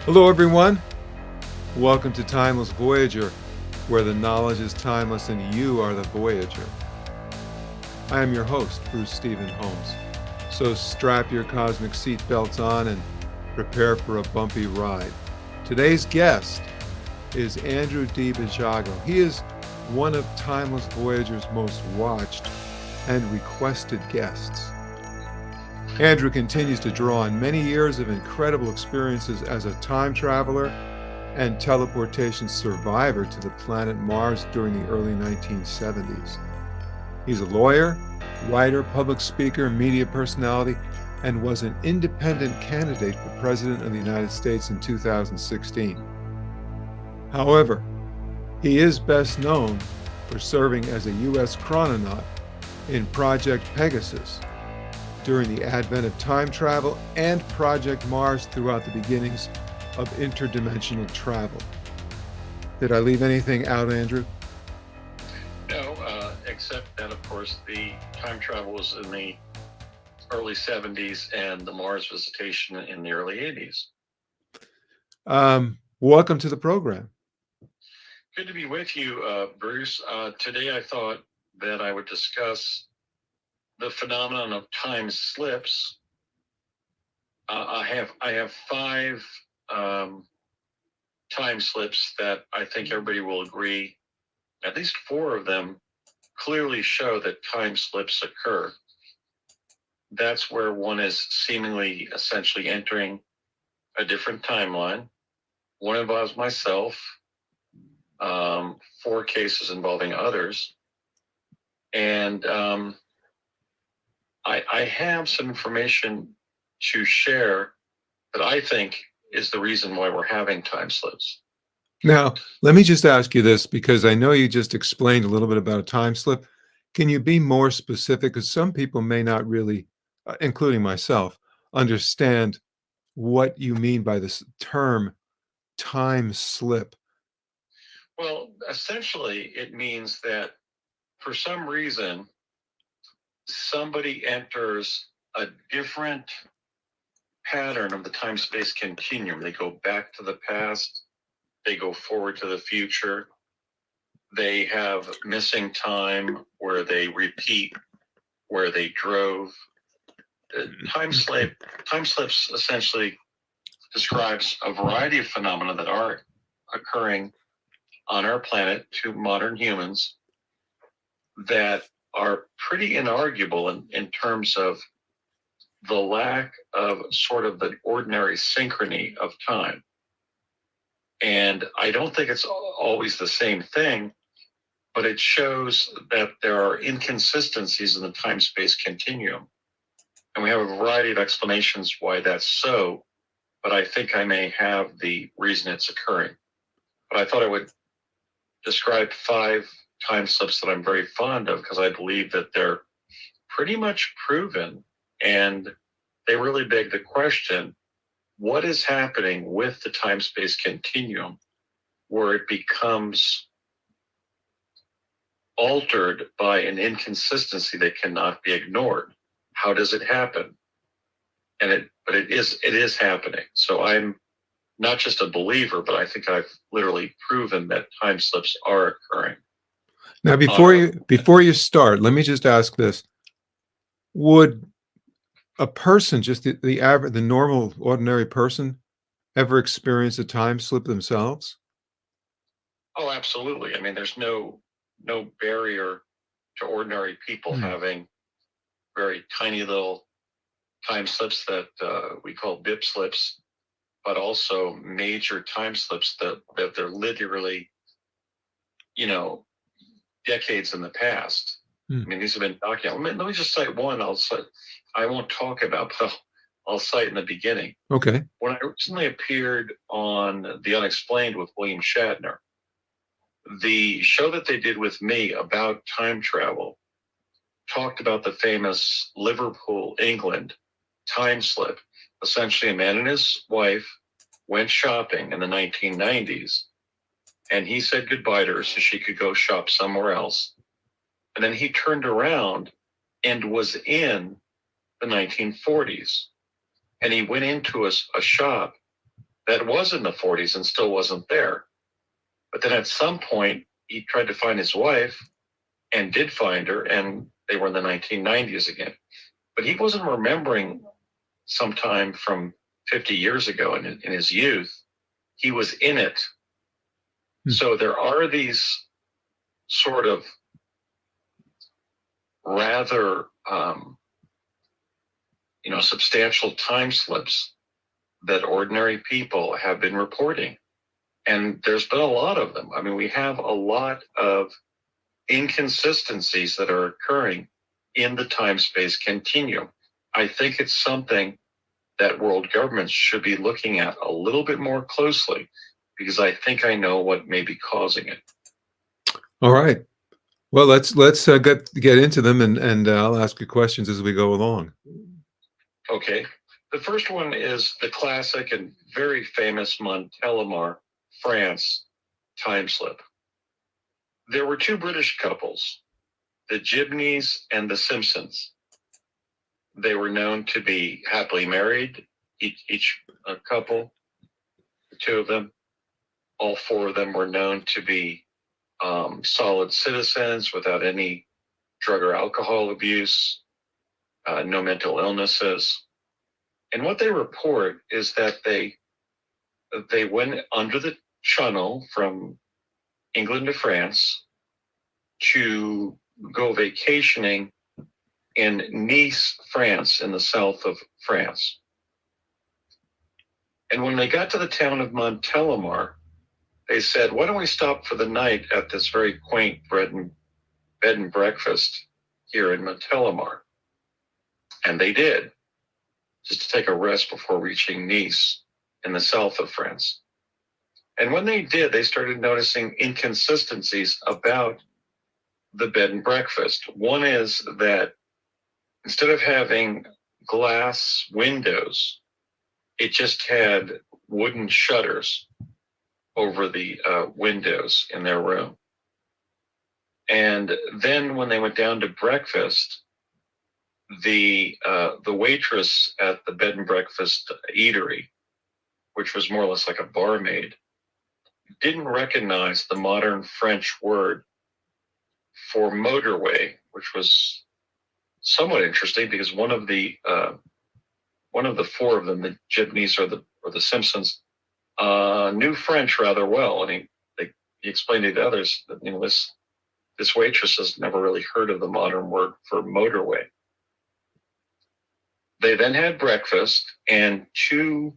Hello, everyone. Welcome to Timeless Voyager, where the knowledge is timeless and you are the Voyager. I am your host, Bruce Stephen Holmes. So strap your cosmic seatbelts on and prepare for a bumpy ride. Today's guest is Andrew D. Basiago. He is one of Timeless Voyager's most watched and requested guests. Andrew continues to draw on many years of incredible experiences as a time traveler and teleportation survivor to the planet Mars during the early 1970s. He's a lawyer, writer, public speaker, media personality, and was an independent candidate for President of the United States in 2016. However, he is best known for serving as a U.S. chrononaut in Project Pegasus during the advent of time travel and Project Mars throughout the beginnings of interdimensional travel. Did I leave anything out, Andrew? No, except that, of course, the time travel was in the early 70s and the Mars visitation in the early 80s. Welcome to the program. Good to be with you, Bruce. Today I thought that I would discuss the phenomenon of time slips. I have five time slips that I think everybody will agree, at least four of them clearly show that time slips occur. That's where one is seemingly essentially entering a different timeline. One involves myself, four cases involving others. And I have some information to share that I think is the reason why we're having time slips. Now, let me just ask you this, because I know you just explained a little bit about a time slip. Can you be more specific? Because some people may not really, including myself, understand what you mean by this term time slip. Well, essentially, it means that for some reason, somebody enters a different pattern of the time-space continuum. They go back to the past, they go forward to the future, they have missing time where they repeat where they drove. Time slips essentially describes a variety of phenomena that are occurring on our planet to modern humans that are pretty inarguable in terms of the lack of sort of the ordinary synchrony of time. And I don't think it's always the same thing, but it shows that there are inconsistencies in the time-space continuum. And we have a variety of explanations why that's so, but I think I may have the reason it's occurring. But I thought I would describe five time slips that I'm very fond of because I believe that they're pretty much proven, and they really beg the question, what is happening with the time-space continuum where it becomes altered by an inconsistency that cannot be ignored? How does it happen? But it is happening. So I'm not just a believer, but I think I've literally proven that time slips are occurring. Now, before you start, let me just ask this: would a person, just the average, the normal, ordinary person, ever experience a time slip themselves? Oh, absolutely. I mean, there's no barrier to ordinary people having very tiny little time slips that we call bip slips, but also major time slips that they're literally, decades in the past. I mean, these have been documented. Let me just cite one. I won't talk about, but I'll cite in the beginning. Okay. When I recently appeared on The Unexplained with William Shatner, the show that they did with me about time travel talked about the famous Liverpool, England time slip. Essentially, a man and his wife went shopping in the 1990s, and he said goodbye to her so she could go shop somewhere else. And then he turned around and was in the 1940s. And he went into a shop that was in the 40s and still wasn't there. But then at some point, he tried to find his wife and did find her, and they were in the 1990s again. But he wasn't remembering sometime from 50 years ago in his youth. He was in it. So there are these sort of rather, substantial time slips that ordinary people have been reporting. And there's been a lot of them. I mean, we have a lot of inconsistencies that are occurring in the time-space continuum. I think it's something that world governments should be looking at a little bit more closely, because I think I know what may be causing it. All right. Well, let's get into them, and I'll ask you questions as we go along. Okay. The first one is the classic and very famous Montélimar, France time slip. There were two British couples, the Gibneys and the Simpsons. They were known to be happily married, each couple, the two of them. All four of them were known to be solid citizens without any drug or alcohol abuse, no mental illnesses. And what they report is that they went under the channel from England to France to go vacationing in Nice, France, in the south of France. And when they got to the town of Montélimar, they said, why don't we stop for the night at this very quaint bed and breakfast here in Montélimar? And they did, just to take a rest before reaching Nice in the south of France. And when they did, they started noticing inconsistencies about the bed and breakfast. One is that instead of having glass windows, it just had wooden shutters over the windows in their room. And then when they went down to breakfast, the waitress at the bed and breakfast eatery, which was more or less like a barmaid, didn't recognize the modern French word for motorway, which was somewhat interesting because one of the four of them, the Gibneys or the Simpsons, knew French rather well, and he explained to the others that this waitress has never really heard of the modern word for motorway. They then had breakfast, and two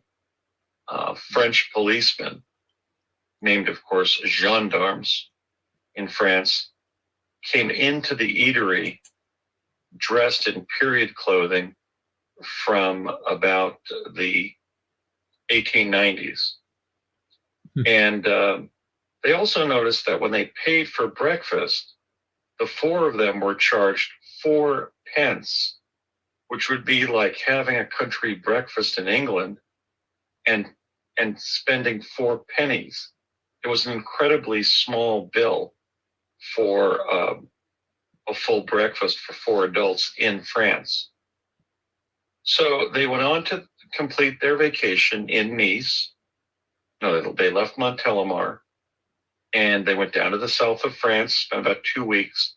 French policemen, named, of course, gendarmes in France, came into the eatery dressed in period clothing from about the 1890s. And they also noticed that when they paid for breakfast, the four of them were charged 4 pence, which would be like having a country breakfast in England and spending 4 pennies. It was an incredibly small bill for a full breakfast for 4 adults in France. So they went on to complete their vacation in Nice. No, they left Montélimar, and they went down to the south of France, spent about 2 weeks.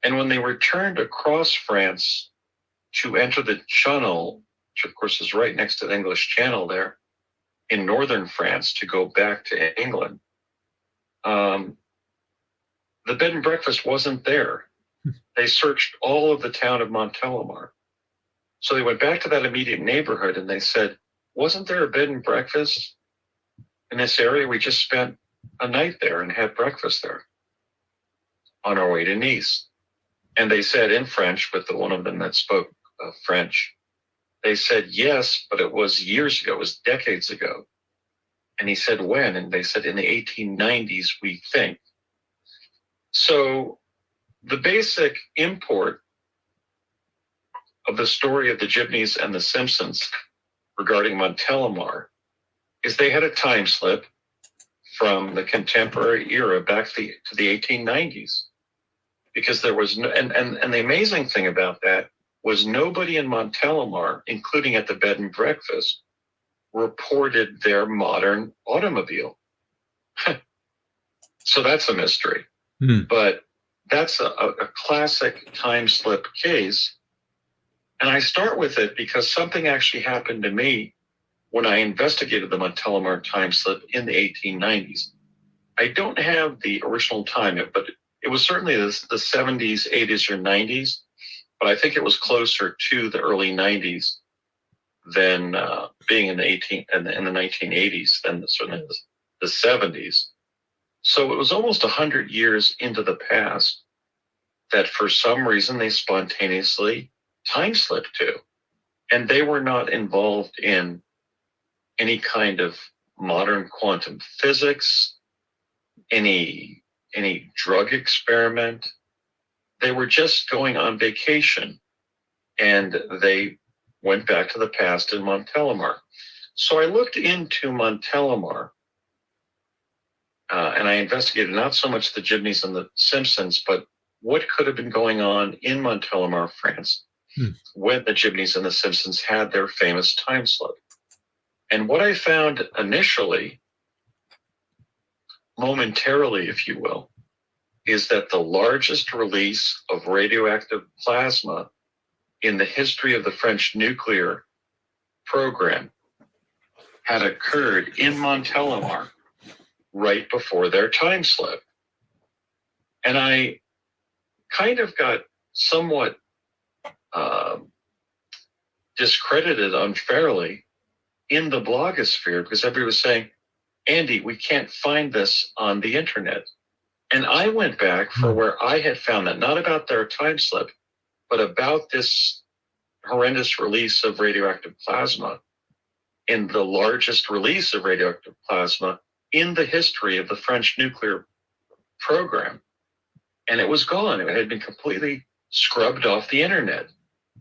And when they returned across France to enter the Channel, which of course is right next to the English Channel there, in northern France to go back to England, the bed and breakfast wasn't there. They searched all of the town of Montélimar. So they went back to that immediate neighborhood and they said, wasn't there a bed and breakfast in this area? We just spent a night there and had breakfast there on our way to Nice. And they said in French, with the one of them that spoke French, they said, yes, but it was years ago, it was decades ago. And he said, when? And they said, in the 1890s, we think. So the basic import of the story of the Gibneys and the Simpsons regarding Montélimar is they had a time slip from the contemporary era back to the 1890s. Because there was no, and the amazing thing about that was nobody in Montélimar, including at the bed and breakfast, reported their modern automobile. So that's a mystery. But that's a classic time slip case. And I start with it because something actually happened to me when I investigated the Montelimar time slip in the 1890s. I don't have the original time, but it was certainly the 70s, 80s, or 90s. But I think it was closer to the early 90s than being in the 1980s than certainly the 70s. So it was almost 100 years into the past that for some reason they spontaneously time slipped to. And they were not involved in any kind of modern quantum physics, any drug experiment. They were just going on vacation, and they went back to the past in Montelimar. So I looked into Montelimar, and I investigated not so much the Gibneys and the Simpsons, but what could have been going on in Montelimar, France, when the Gibneys and the Simpsons had their famous time slip. And what I found initially, momentarily, if you will, is that the largest release of radioactive plasma in the history of the French nuclear program had occurred in Montelimar right before their time slip. And I kind of got somewhat discredited unfairly in the blogosphere because everybody was saying, Andy, we can't find this on the internet. And I went back for where I had found that, not about their time slip, but about this horrendous release of radioactive plasma, in the largest release of radioactive plasma in the history of the French nuclear program. And it was gone. It had been completely scrubbed off the internet.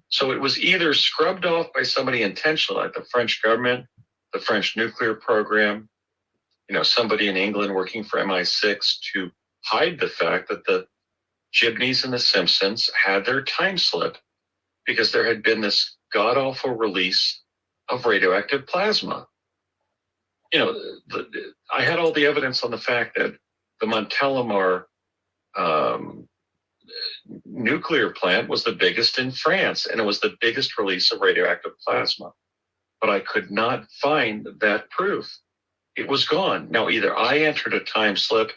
So it was either scrubbed off by somebody intentionally, like the French government, the French nuclear program, somebody in England working for MI6 to hide the fact that the Gibneys and the Simpsons had their time slip because there had been this god-awful release of radioactive plasma. I had all the evidence on the fact that the Montelimar nuclear plant was the biggest in France, and it was the biggest release of radioactive plasma. But I could not find that proof. It was gone. Now, either I entered a time slip,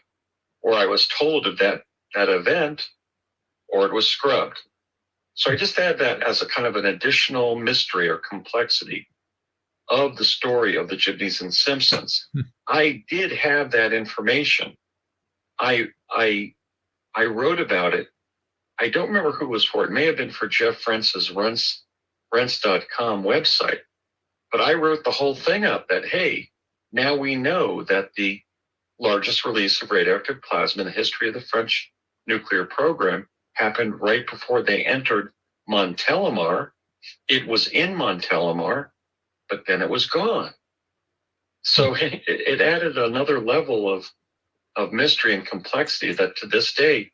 or I was told of that event, or it was scrubbed. So I just add that as a kind of an additional mystery or complexity of the story of the Gibneys and Simpsons. I did have that information. I wrote about it. I don't remember who it was for. It may have been for Jeff Rentz's Rentz.com website. But I wrote the whole thing up that, hey, now we know that the largest release of radioactive plasma in the history of the French nuclear program happened right before they entered Montelimar. It was in Montelimar, but then it was gone. So it added another level of mystery and complexity that to this day,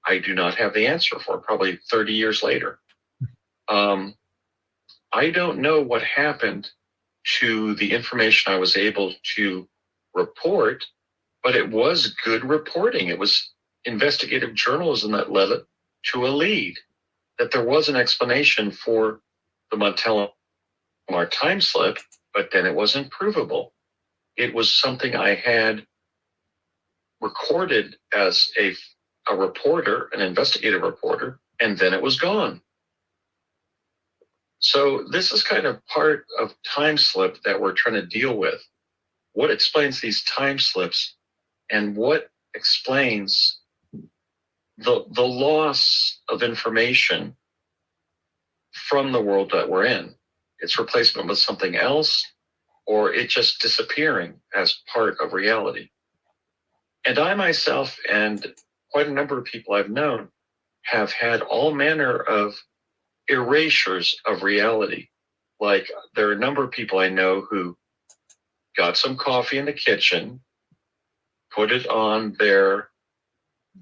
I do not have the answer for, probably 30 years later. I don't know what happened to the information I was able to report, but it was good reporting. It was investigative journalism that led it to a lead, that there was an explanation for the Montelimar time slip, but then it wasn't provable. It was something I had recorded as a reporter, an investigative reporter, and then it was gone. So this is kind of part of time slip that we're trying to deal with. What explains these time slips, and what explains the loss of information from the world that we're in? Its replacement with something else, or it just disappearing as part of reality. And I myself, and quite a number of people I've known, have had all manner of erasures of reality. Like, there are a number of people I know who got some coffee in the kitchen, put it on their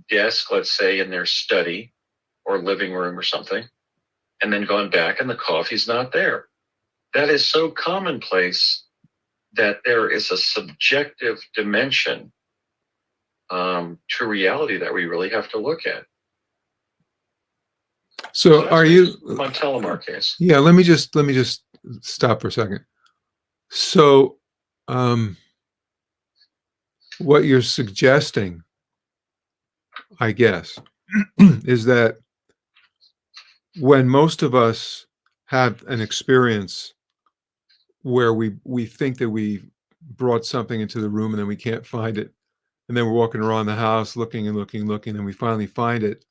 desk, let's say in their study or living room or something, and then gone back and the coffee's not there. That is so commonplace that there is a subjective dimension to reality that we really have to look at. So are you my Telemar case? Yeah, let me just stop for a second. So what you're suggesting, I guess, is that when most of us have an experience where we think that we brought something into the room and then we can't find it, and then we're walking around the house looking and looking, and we finally find it,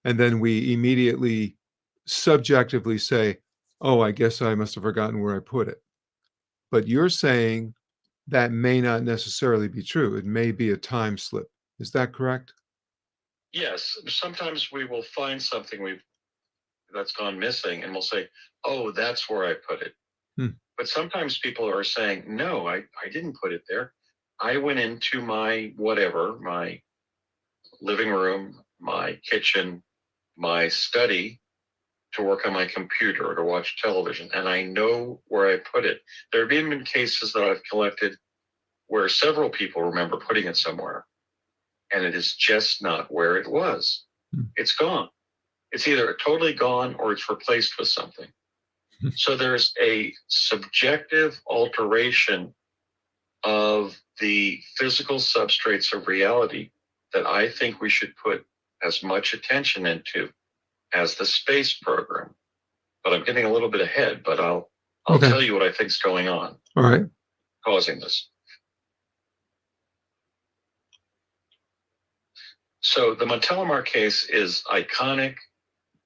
and then we immediately subjectively say, oh, I guess I must have forgotten where I put it. But you're saying that may not necessarily be true. It may be a time slip. Is that correct? Yes. Sometimes we will find something that's gone missing, and we'll say, oh, that's where I put it. But sometimes people are saying, no, I didn't put it there. I went into my whatever, my living room, my kitchen, my study, to work on my computer or to watch television, and I know where I put it. There have even been cases that I've collected where several people remember putting it somewhere, and it is just not where it was. It's gone. It's either totally gone or it's replaced with something. So there's a subjective alteration of the physical substrates of reality that I think we should put as much attention into as the space program. But I'm getting a little bit ahead, but I'll Okay. tell you what I think's going on. All right. Causing this. So the Montelimar case is iconic.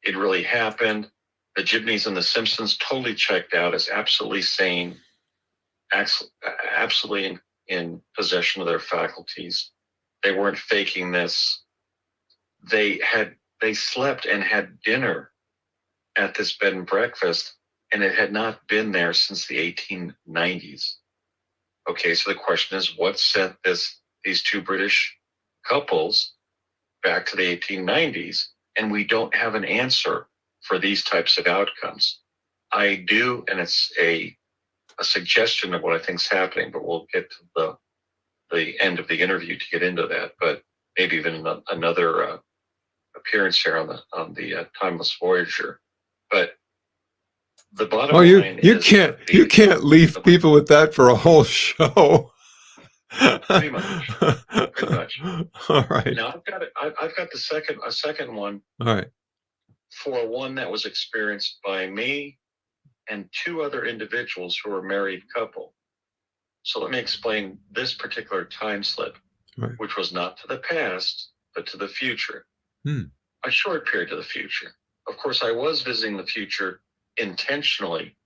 It really happened. The Gibneys and the Simpsons totally checked out as absolutely sane, absolutely in possession of their faculties. They weren't faking this. They slept and had dinner at this bed and breakfast, and it had not been there since the 1890s. Okay, so the question is, what sent these two British couples back to the 1890s? And we don't have an answer for these types of outcomes. I do, and it's a suggestion of what I think is happening, but we'll get to the end of the interview to get into that. But maybe even another appearance here on the Timeless Voyager. But the bottom line you is can't leave people with that for a whole show. Pretty much. Pretty much. All right. Now I've got a second one. All right. For one that was experienced by me and two other individuals who were a married couple. So let me explain this particular time slip, right, which was not to the past, but to the future. A short period to the future. Of course, I was visiting the future intentionally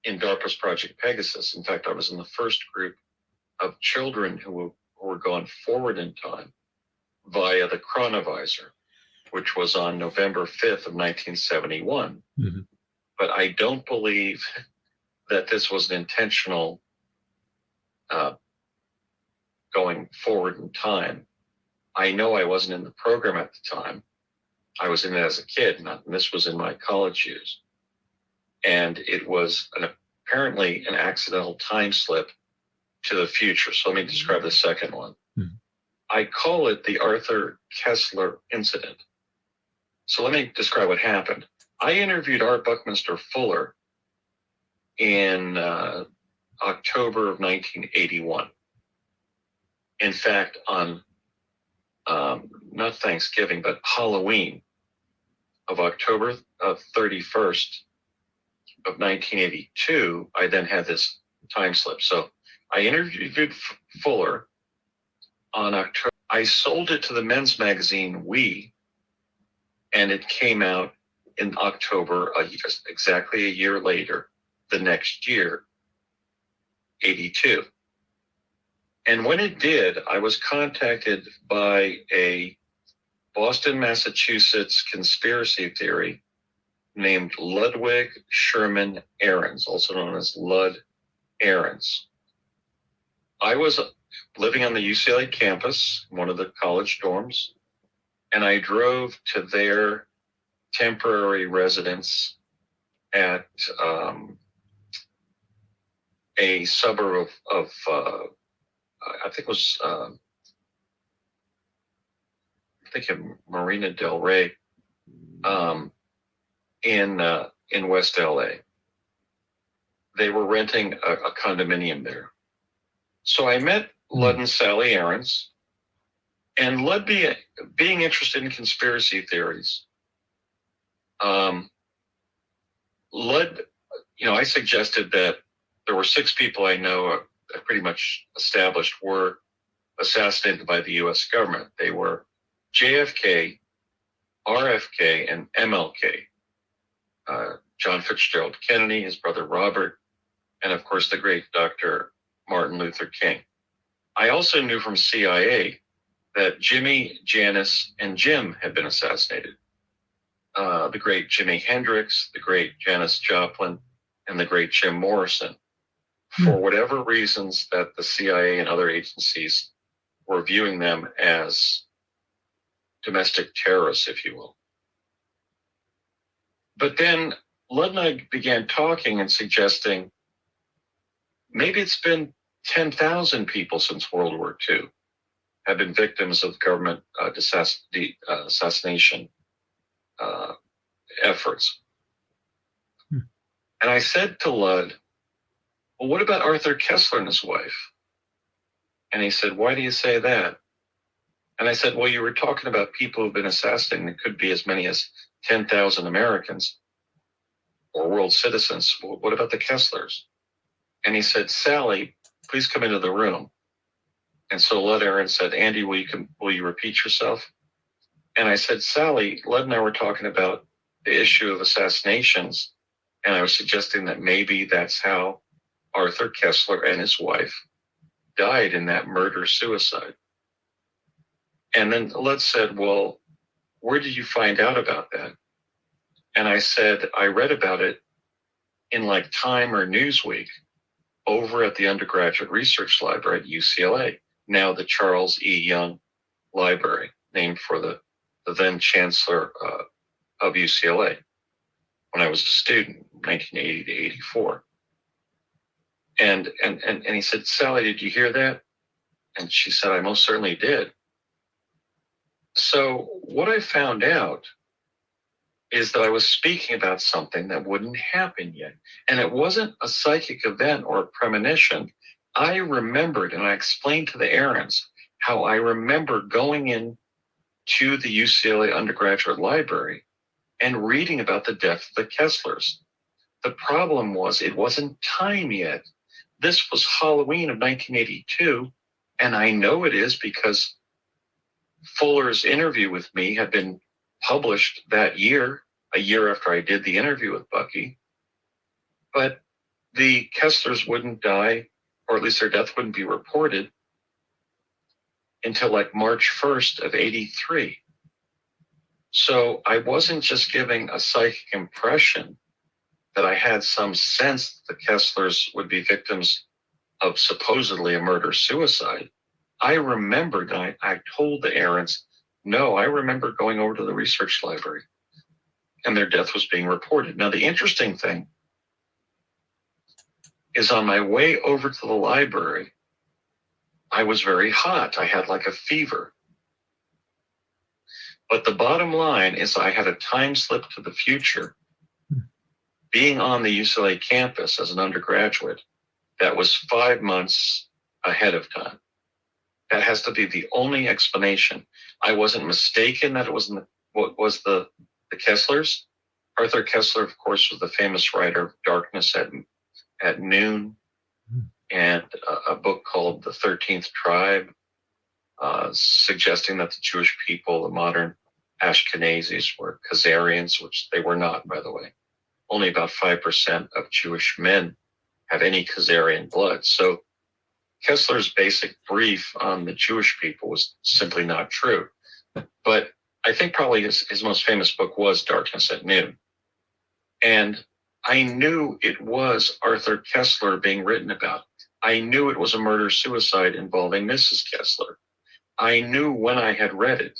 in DARPA's Project Pegasus. In fact, I was in the first group of children who were gone forward in time via the chronovisor, which was on November 5th of 1971. Mm-hmm. But I don't believe that this was an intentional going forward in time. I know I wasn't in the program at the time. I was in it as a kid, and this was in my college years. And it was apparently an accidental time slip to the future. So let me describe the second one. Mm-hmm. I call it the Arthur Kessler incident. So let me describe what happened. I interviewed Art Buckminster Fuller in October of 1981. In fact, on not Thanksgiving, but Halloween of October 31st of 1982, I then had this time slip. So I interviewed Fuller on October. I sold it to the men's magazine We, and it came out in October, exactly a year later, the next year, 82. And when it did, I was contacted by a Boston, Massachusetts conspiracy theory named Ludwig Sherman Ahrens, also known as Lud Ahrens. I was living on the UCLA campus, one of the college dorms, and I drove to their temporary residence at a suburb of I think it was, I think of Marina Del Rey, in West LA. They were renting a condominium there. So I met Lud and Sally Aarons, and Lud being interested in conspiracy theories. Lud, I suggested that there were 6 people I know that pretty much established were assassinated by the U.S. government. They were JFK, RFK, and MLK. John Fitzgerald Kennedy, his brother Robert, and of course the great Dr. Martin Luther King. I also knew from CIA that Jimmy, Janice, and Jim had been assassinated. The great Jimi Hendrix, the great Janis Joplin, and the great Jim Morrison. For whatever reasons that the CIA and other agencies were viewing them as domestic terrorists, if you will. But then Lud and I began talking and suggesting maybe it's been 10,000 people since World War II have been victims of government assassination efforts. And I said to Lud, well, what about Arthur Koestler and his wife? And he said, why do you say that? And I said, well, you were talking about people who've been assassinated. It could be as many as 10,000 Americans or world citizens. Well, what about the Koestlers? And he said, Sally, please come into the room. And so Lud Aarons said, Andy, will you repeat yourself? And I said, Sally, Lud and I were talking about the issue of assassinations. And I was suggesting that maybe that's how Arthur Koestler and his wife died in that murder-suicide. And then Lud said, well, where did you find out about that? And I said, I read about it in like Time or Newsweek over at the Undergraduate Research Library at UCLA, now the Charles E. Young Library, named for the then chancellor of UCLA when I was a student, 1980 to 84. And he said, Sally, did you hear that? And she said, I most certainly did. So what I found out is that I was speaking about something that wouldn't happen yet. And it wasn't a psychic event or a premonition. I remembered, and I explained to the Aarons how I remember going in to the UCLA Undergraduate Library and reading about the death of the Koestlers. The problem was it wasn't time yet. This was Halloween of 1982, and I know it is because Fuller's interview with me had been published that year, a year after I did the interview with Bucky. But the Koestlers wouldn't die, or at least their death wouldn't be reported until like March 1st of 83. So I wasn't just giving a psychic impression that I had some sense that the Koestlers would be victims of supposedly a murder-suicide. I remembered, I told the Aarons, no, I remember going over to the research library and their death was being reported. Now, the interesting thing is on my way over to the library, I was very hot. I had like a fever. But the bottom line is I had a time slip to the future. Being on the UCLA campus as an undergraduate, that was 5 months ahead of time. That has to be the only explanation. I wasn't mistaken that it was the Koestlers. Arthur Koestler, of course, was the famous writer of Darkness at Noon and a book called The 13th Tribe, suggesting that the Jewish people, the modern Ashkenazis, were Khazarians, which they were not, by the way. Only about 5% of Jewish men have any Khazarian blood. So Kessler's basic brief on the Jewish people was simply not true. But I think probably his most famous book was Darkness at Noon. And I knew it was Arthur Koestler being written about. I knew it was a murder-suicide involving Mrs. Koestler. I knew when I had read it.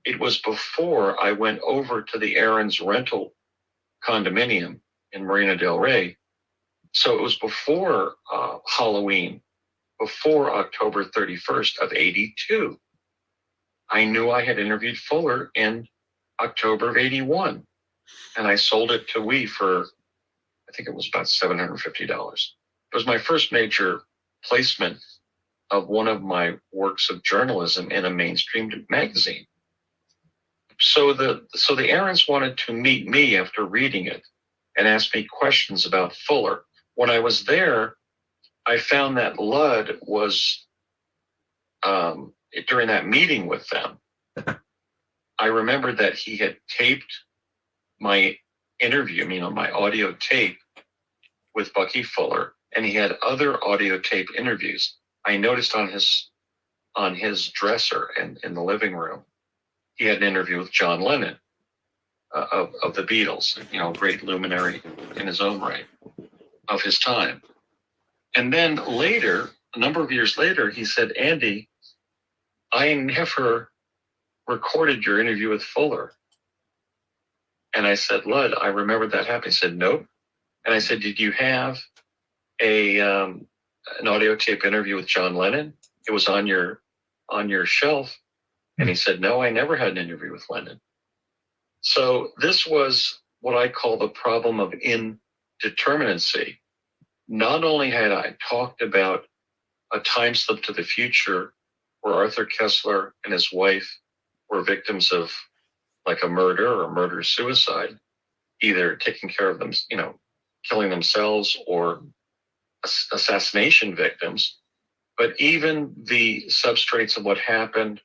It was before I went over to the Aarons rental condominium in Marina Del Rey So it was before Halloween, before October 31st of 82. I knew I had interviewed Fuller in October of 81, and I sold it to We for, I think it was about $750. It was my first major placement of one of my works of journalism in a mainstream magazine. So the Aarons wanted to meet me after reading it and ask me questions about Fuller. When I was there, I found that Ludd was, during that meeting with them, I remembered that he had taped my interview, my audio tape with Bucky Fuller, and he had other audio tape interviews. I noticed on his dresser and in the living room, he had an interview with John Lennon of the Beatles, great luminary in his own right of his time. And then later, a number of years later, he said, "Andy, I never recorded your interview with Fuller." And I said, "Ludd, I remember that happening." He said, "Nope." And I said, "Did you have an audio tape interview with John Lennon? It was on your shelf." And he said, "No, I never had an interview with Lennon." So this was what I call the problem of indeterminacy. Not only had I talked about a time slip to the future where Arthur Kessler and his wife were victims of like a murder or murder-suicide, either taking care of them, killing themselves, or assassination victims, but even the substrates of what happened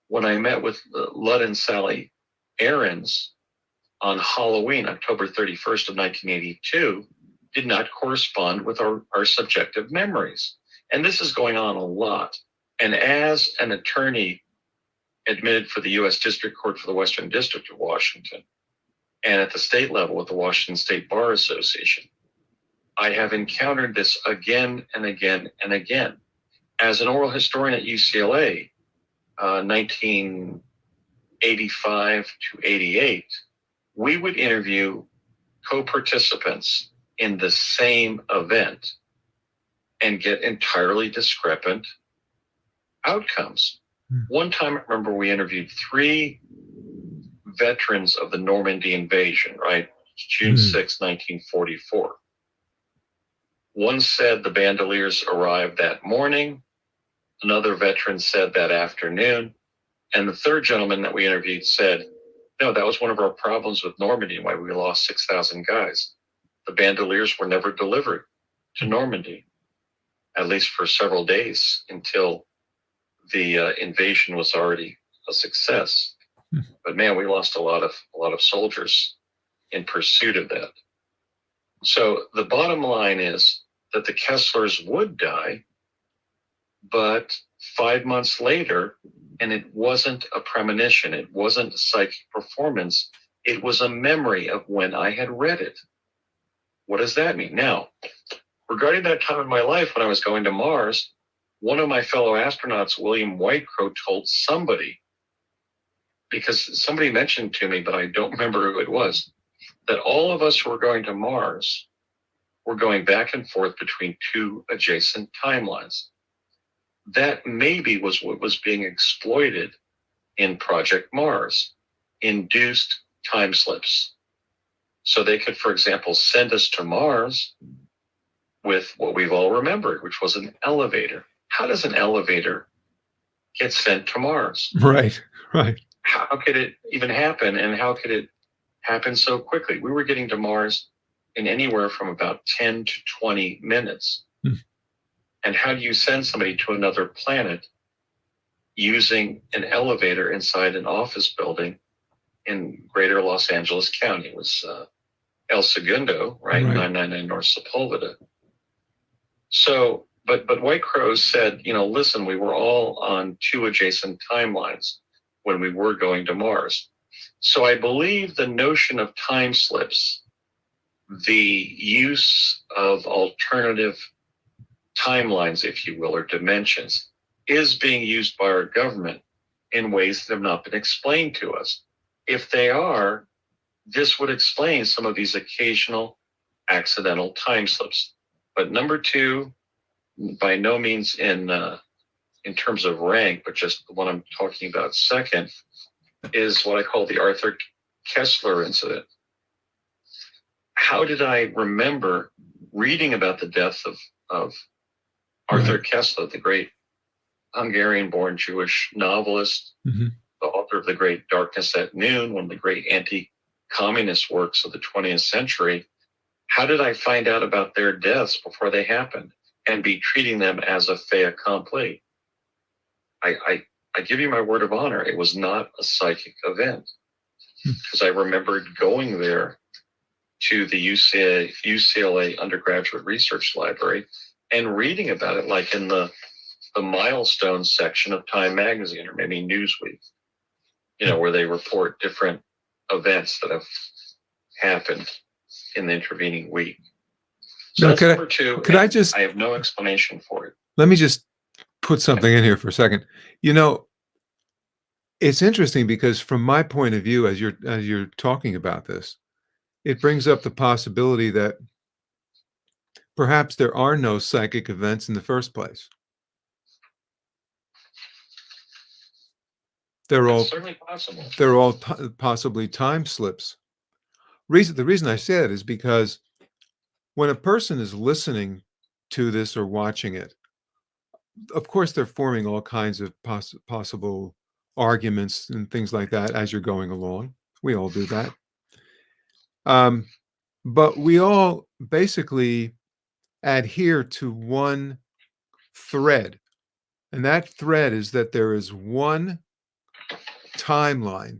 when I met with Ludd and Sally Aarons on Halloween, October 31st of 1982, did not correspond with our subjective memories. And this is going on a lot. And as an attorney admitted for the U.S. District Court for the Western District of Washington, and at the state level with the Washington State Bar Association, I have encountered this again and again and again. As an oral historian at UCLA, 1985 to 88, we would interview co-participants in the same event and get entirely discrepant outcomes. One time, I remember we interviewed 3 veterans of the Normandy invasion, right? June 6, 1944. One said the Bandoliers arrived that morning. Another veteran said that afternoon. And the third gentleman that we interviewed said, "No, that was one of our problems with Normandy, why we lost 6,000 guys. The Bandoliers were never delivered to Normandy, at least for several days, until the invasion was already a success. But man, we lost a lot of soldiers in pursuit of that." So the bottom line is that the Kesslers would die, but 5 months later, and it wasn't a premonition, it wasn't a psychic performance, it was a memory of when I had read it. What does that mean? Now, regarding that time in my life when I was going to Mars, one of my fellow astronauts, William Whitecrow, told somebody, because somebody mentioned to me, but I don't remember who it was, that all of us who were going to Mars were going back and forth between 2 adjacent timelines. That maybe was what was being exploited in Project Mars, induced time slips. So they could, for example, send us to Mars with what we've all remembered, which was an elevator. How does an elevator get sent to Mars? Right. How could it even happen, and how could it happen so quickly? We were getting to Mars in anywhere from about 10 to 20 minutes. And how do you send somebody to another planet using an elevator inside an office building in greater Los Angeles County? It was El Segundo, right? 999 North Sepulveda. So, but Whitecrow said, listen, we were all on 2 adjacent timelines when we were going to Mars. So I believe the notion of time slips, the use of alternative timelines, if you will, or dimensions, is being used by our government in ways that have not been explained to us. If they are, this would explain some of these occasional accidental time slips. But number two, by no means in terms of rank, but just the one I'm talking about second, is what I call the Arthur Kessler incident. How did I remember reading about the death of Arthur Kessler, the great Hungarian-born Jewish novelist, Mm-hmm. the author of The Great Darkness at Noon, one of the great anti-communist works of the 20th century? How did I find out about their deaths before they happened and be treating them as a fait accompli? I give you my word of honor, it was not a psychic event, because I remembered going there to the UCLA undergraduate research library and reading about it, like in the milestones section of Time magazine or maybe Newsweek, where they report different events that have happened in the intervening week. So that's number two. I have no explanation for it. Let me just put something in here for a second. It's interesting because from my point of view, as you're talking about this, it brings up the possibility that perhaps there are no psychic events in the first place. That's certainly possible. They're all possibly time slips. The reason I say it is because when a person is listening to this or watching it, of course, they're forming all kinds of possible arguments and things like that as you're going along. We all do that. But we all basically adhere to one thread. And that thread is that there is one timeline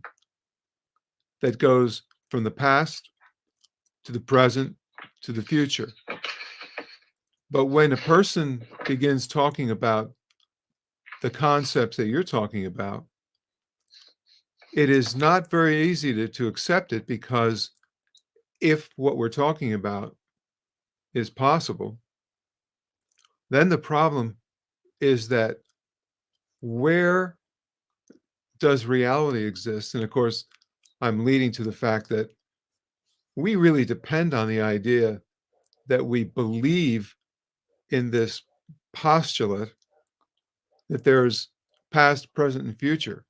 that goes from the past to the present to the future. But when a person begins talking about the concepts that you're talking about, it is not very easy to accept it, because if what we're talking about is possible, then the problem is that where does reality exist? And of course, I'm leading to the fact that we really depend on the idea that we believe in this postulate that there's past, present, and future.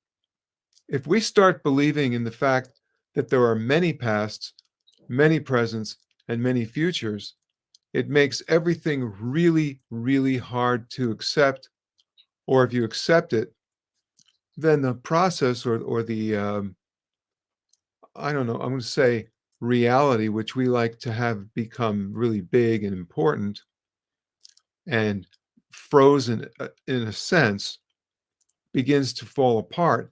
If we start believing in the fact that there are many pasts, many presents, and many futures, it makes everything really, really hard to accept. Or if you accept it, then the process or the, I don't know, I'm going to say reality, which we like to have become really big and important and frozen in a sense, begins to fall apart.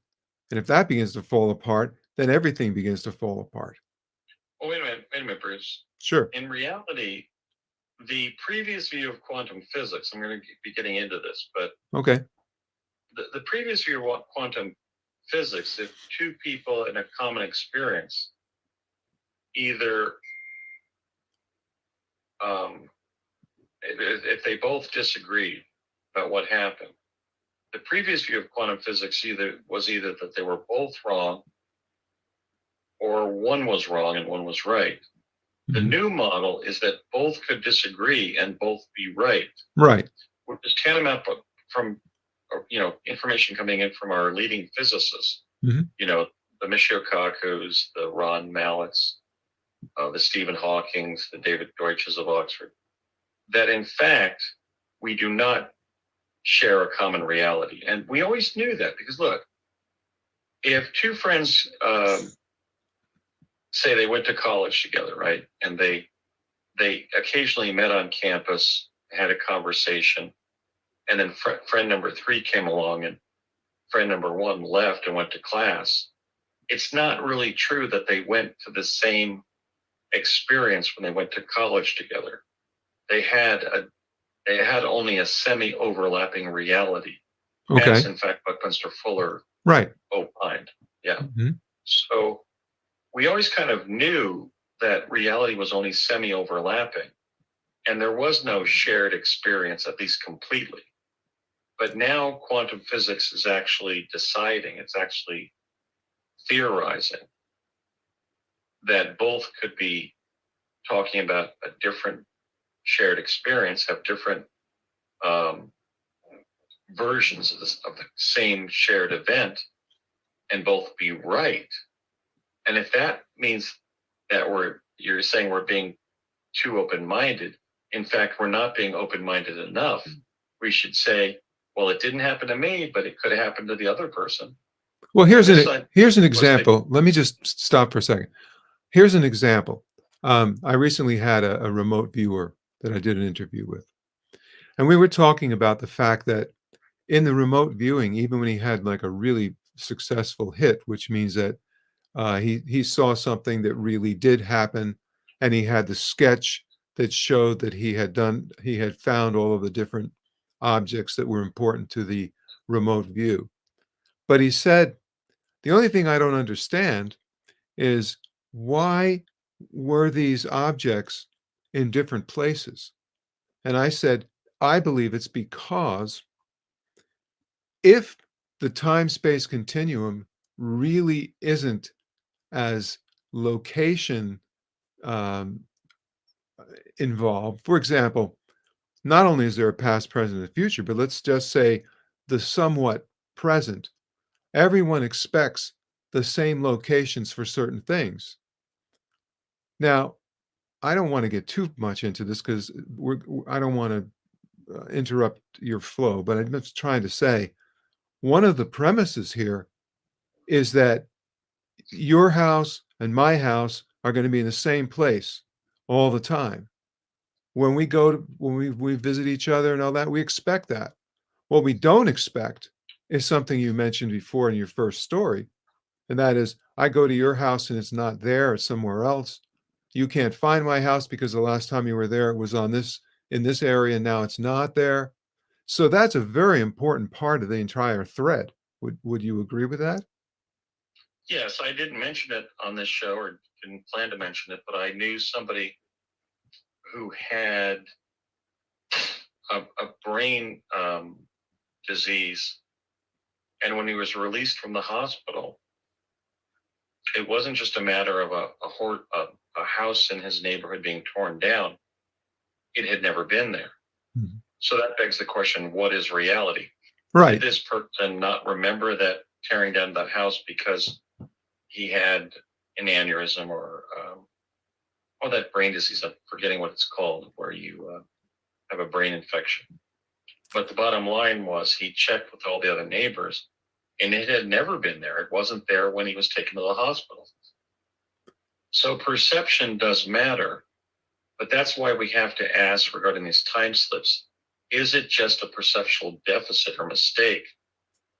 And if that begins to fall apart, then everything begins to fall apart. Well, wait a minute, Bruce. Sure. In reality, the previous view of quantum physics, I'm going to be getting into this, but okay. The previous view of quantum physics, if two people in a common experience, either if they both disagreed about what happened, the previous view of quantum physics was either that they were both wrong, or one was wrong and one was right. The new model is that both could disagree and both be right. Right. Which is tantamount from information coming in from our leading physicists. The Michio Kakus, the Ron Malletts, the Stephen Hawkings, the David Deutsches of Oxford, that in fact we do not share a common reality. And we always knew that, because look, if two friends say they went to college together, right? And they occasionally met on campus, had a conversation, and then friend number 3 came along and friend number 1 left and went to class. It's not really true that they went to the same experience when they went to college together. They had only a semi-overlapping reality. Okay. As in fact Buckminster Fuller opined. Yeah. So we always kind of knew that reality was only semi-overlapping, and there was no shared experience, at least completely. But now quantum physics is actually deciding, it's actually theorizing that both could be talking about a different shared experience, have different versions of the same shared event, and both be right. And if that means that you're saying we're being too open-minded, in fact, we're not being open-minded enough. We should say, well, it didn't happen to me, but it could have happened to the other person. Well, here's an example. Let me just stop for a second. Here's an example. I recently had a remote viewer that I did an interview with, and we were talking about the fact that in the remote viewing, even when he had like a really successful hit, which means that he saw something that really did happen, and he had the sketch that showed that he had found all of the different objects that were important to the remote view. But he said, the only thing I don't understand is why were these objects in different places? And I said, I believe it's because if the time-space continuum really isn't as location um, involved, for example, not only is there a past, present, and future, but let's just say the somewhat present. Everyone expects the same locations for certain things. Now, I don't want to get too much into this because I don't want to interrupt your flow, but I'm just trying to say one of the premises here is that your house and my house are going to be in the same place all the time. When we visit each other and all that, we expect that. What we don't expect is something you mentioned before in your first story, and that is I go to your house and it's not there, it's somewhere else. You can't find my house because the last time you were there, it was in this area, and now it's not there. So that's a very important part of the entire thread. Would you agree with that? Yes, I didn't mention it on this show or didn't plan to mention it, but I knew somebody who had a brain disease. And when he was released from the hospital, it wasn't just a matter of a house in his neighborhood being torn down. It had never been there. Mm-hmm. So that begs the question, what is reality? Right. Did this person not remember that tearing down that house because he had an aneurysm or that brain disease? I'm forgetting what it's called, where you have a brain infection. But the bottom line was he checked with all the other neighbors, and it had never been there. It wasn't there when he was taken to the hospital. So perception does matter, but that's why we have to ask regarding these time slips, is it just a perceptual deficit or mistake,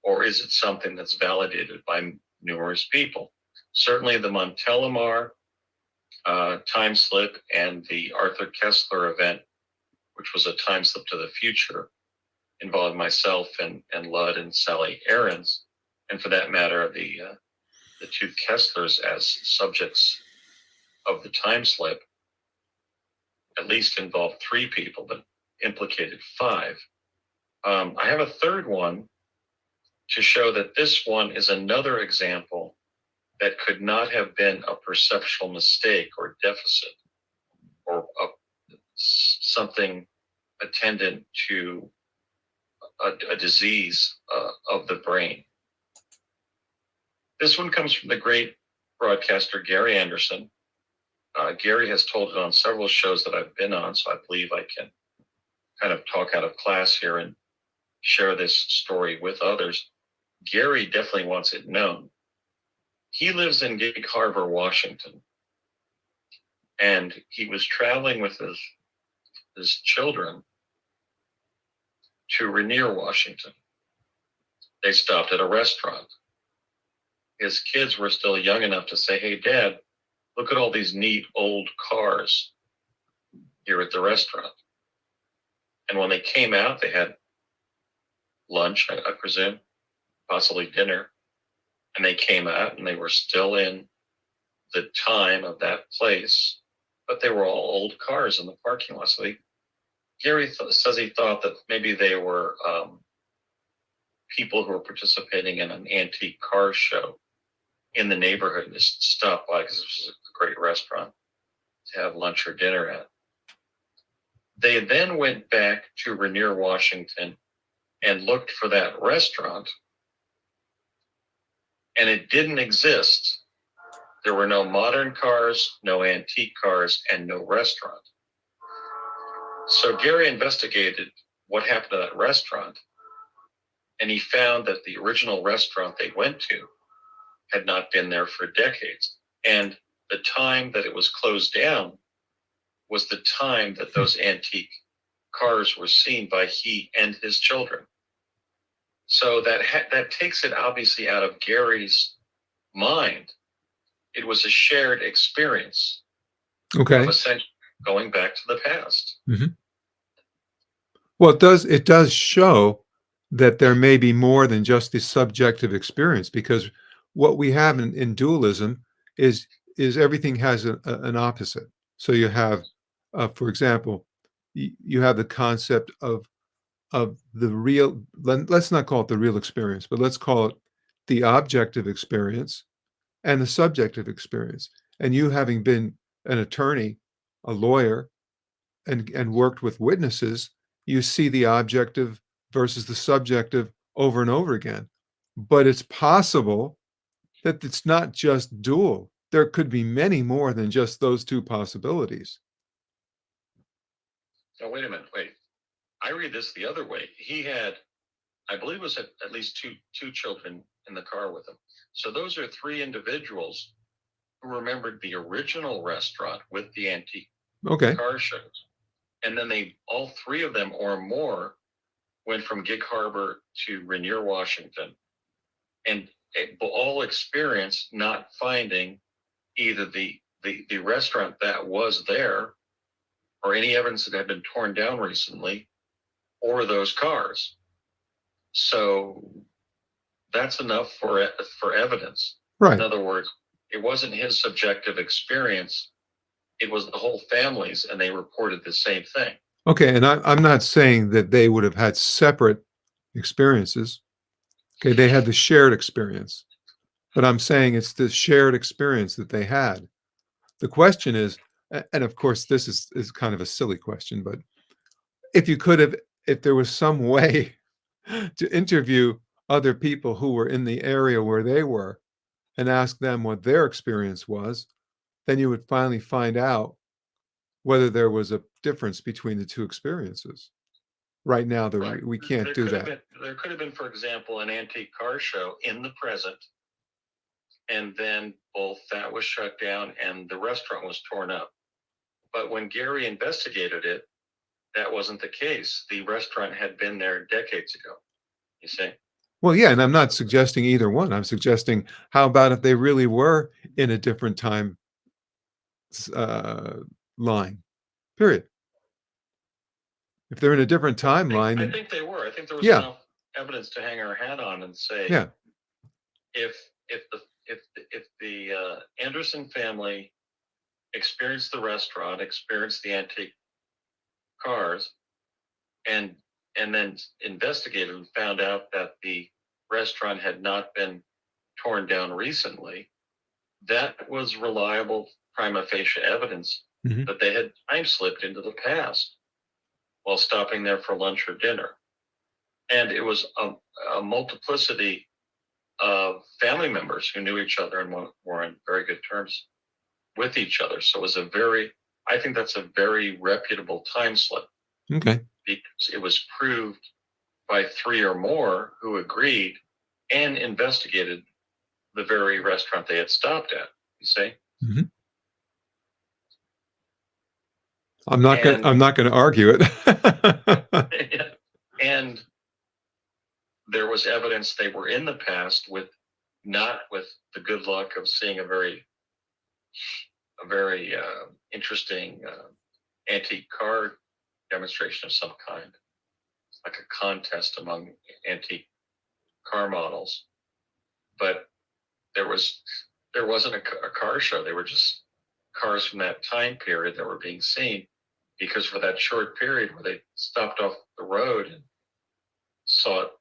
or is it something that's validated by numerous people? Certainly the Montelimar time slip and the Arthur Kessler event, which was a time slip to the future, involved myself and Ludd and Sally Aarons, and for that matter, the two Kesslers as subjects of the time slip, at least involved 3 people, but implicated 5. I have a third one to show that this one is another example that could not have been a perceptual mistake or deficit or something attendant to a disease of the brain. This one comes from the great broadcaster Gary Anderson. Gary has told it on several shows that I've been on, so I believe I can kind of talk out of class here and share this story with others. Gary definitely wants it known. He lives in Gig Harbor, Washington, and he was traveling with his children to Rainier, Washington. They stopped at a restaurant. His kids were still young enough to say, "Hey, Dad, look at all these neat old cars here at the restaurant." And when they came out, they had lunch, I presume, possibly dinner. And they came out and they were still in the time of that place, but they were all old cars in the parking lot. So Gary says he thought that maybe they were people who were participating in an antique car show in the neighborhood and just stopped by because this was a great restaurant. to have lunch or dinner at. They then went back to Rainier, Washington, and looked for that restaurant, and it didn't exist. There were no modern cars, no antique cars, and no restaurant. So Gary investigated what happened to that restaurant, and he found that the original restaurant they went to had not been there for decades. And the time that it was closed down was the time that those antique cars were seen by he and his children. So that takes it obviously out of Gary's mind. It was a shared experience Okay. of essentially going back to the past. Mm-hmm. Well, it does show that there may be more than just the subjective experience, because what we have in dualism is everything has an opposite. So you have, for example, you have the concept of the real. Let's not call it the real experience, but let's call it the objective experience and the subjective experience. And you, having been an attorney, a lawyer, and worked with witnesses, you see the objective versus the subjective over and over again. But it's possible that it's not just dual. There could be many more than just those two possibilities. Now, wait a minute. Wait. I read this the other way. He had, I believe it was at least two children in the car with him. So those are three individuals who remembered the original restaurant with the antique car shows. And then all three of them or more went from Gig Harbor to Rainier, Washington, and all experienced not finding either the restaurant that was there or any evidence that had been torn down recently or those cars. So that's enough for evidence. Right. In other words, it wasn't his subjective experience. It was the whole family's, and they reported the same thing. Okay, and I'm not saying that they would have had separate experiences. Okay, they had the shared experience. But I'm saying it's the shared experience that they had. The question is, and of course this is kind of a silly question, but if there was some way to interview other people who were in the area where they were and ask them what their experience was, then you would finally find out whether there was a difference between the two experiences. Right now, we can't do that. There could have been, for example, an antique car show in the present, and then both that was shut down and the restaurant was torn up. But when Gary investigated it, that wasn't the case. The restaurant had been there decades ago, you see? Well, yeah, and I'm not suggesting either one. I'm suggesting, how about if they really were in a different time line, period. If they're in a different timeline. I think they were. I think there was enough evidence to hang our hat on and say, if the Anderson family experienced the restaurant, experienced the antique cars, and then investigated and found out that the restaurant had not been torn down recently, that was reliable prima facie evidence that they had time slipped into the past while stopping there for lunch or dinner. And it was a multiplicity of family members who knew each other and were on very good terms with each other. So it was I think that's a very reputable time slip. Okay. Because it was proved by three or more who agreed and investigated the very restaurant they had stopped at, you see? Mm-hmm. I'm not going to argue it. And there was evidence they were in the past not with the good luck of seeing a very interesting antique car demonstration of some kind, like a contest among antique car models. But there wasn't a car show. They were just cars from that time period that were being seen, because for that short period where they stopped off the road and sought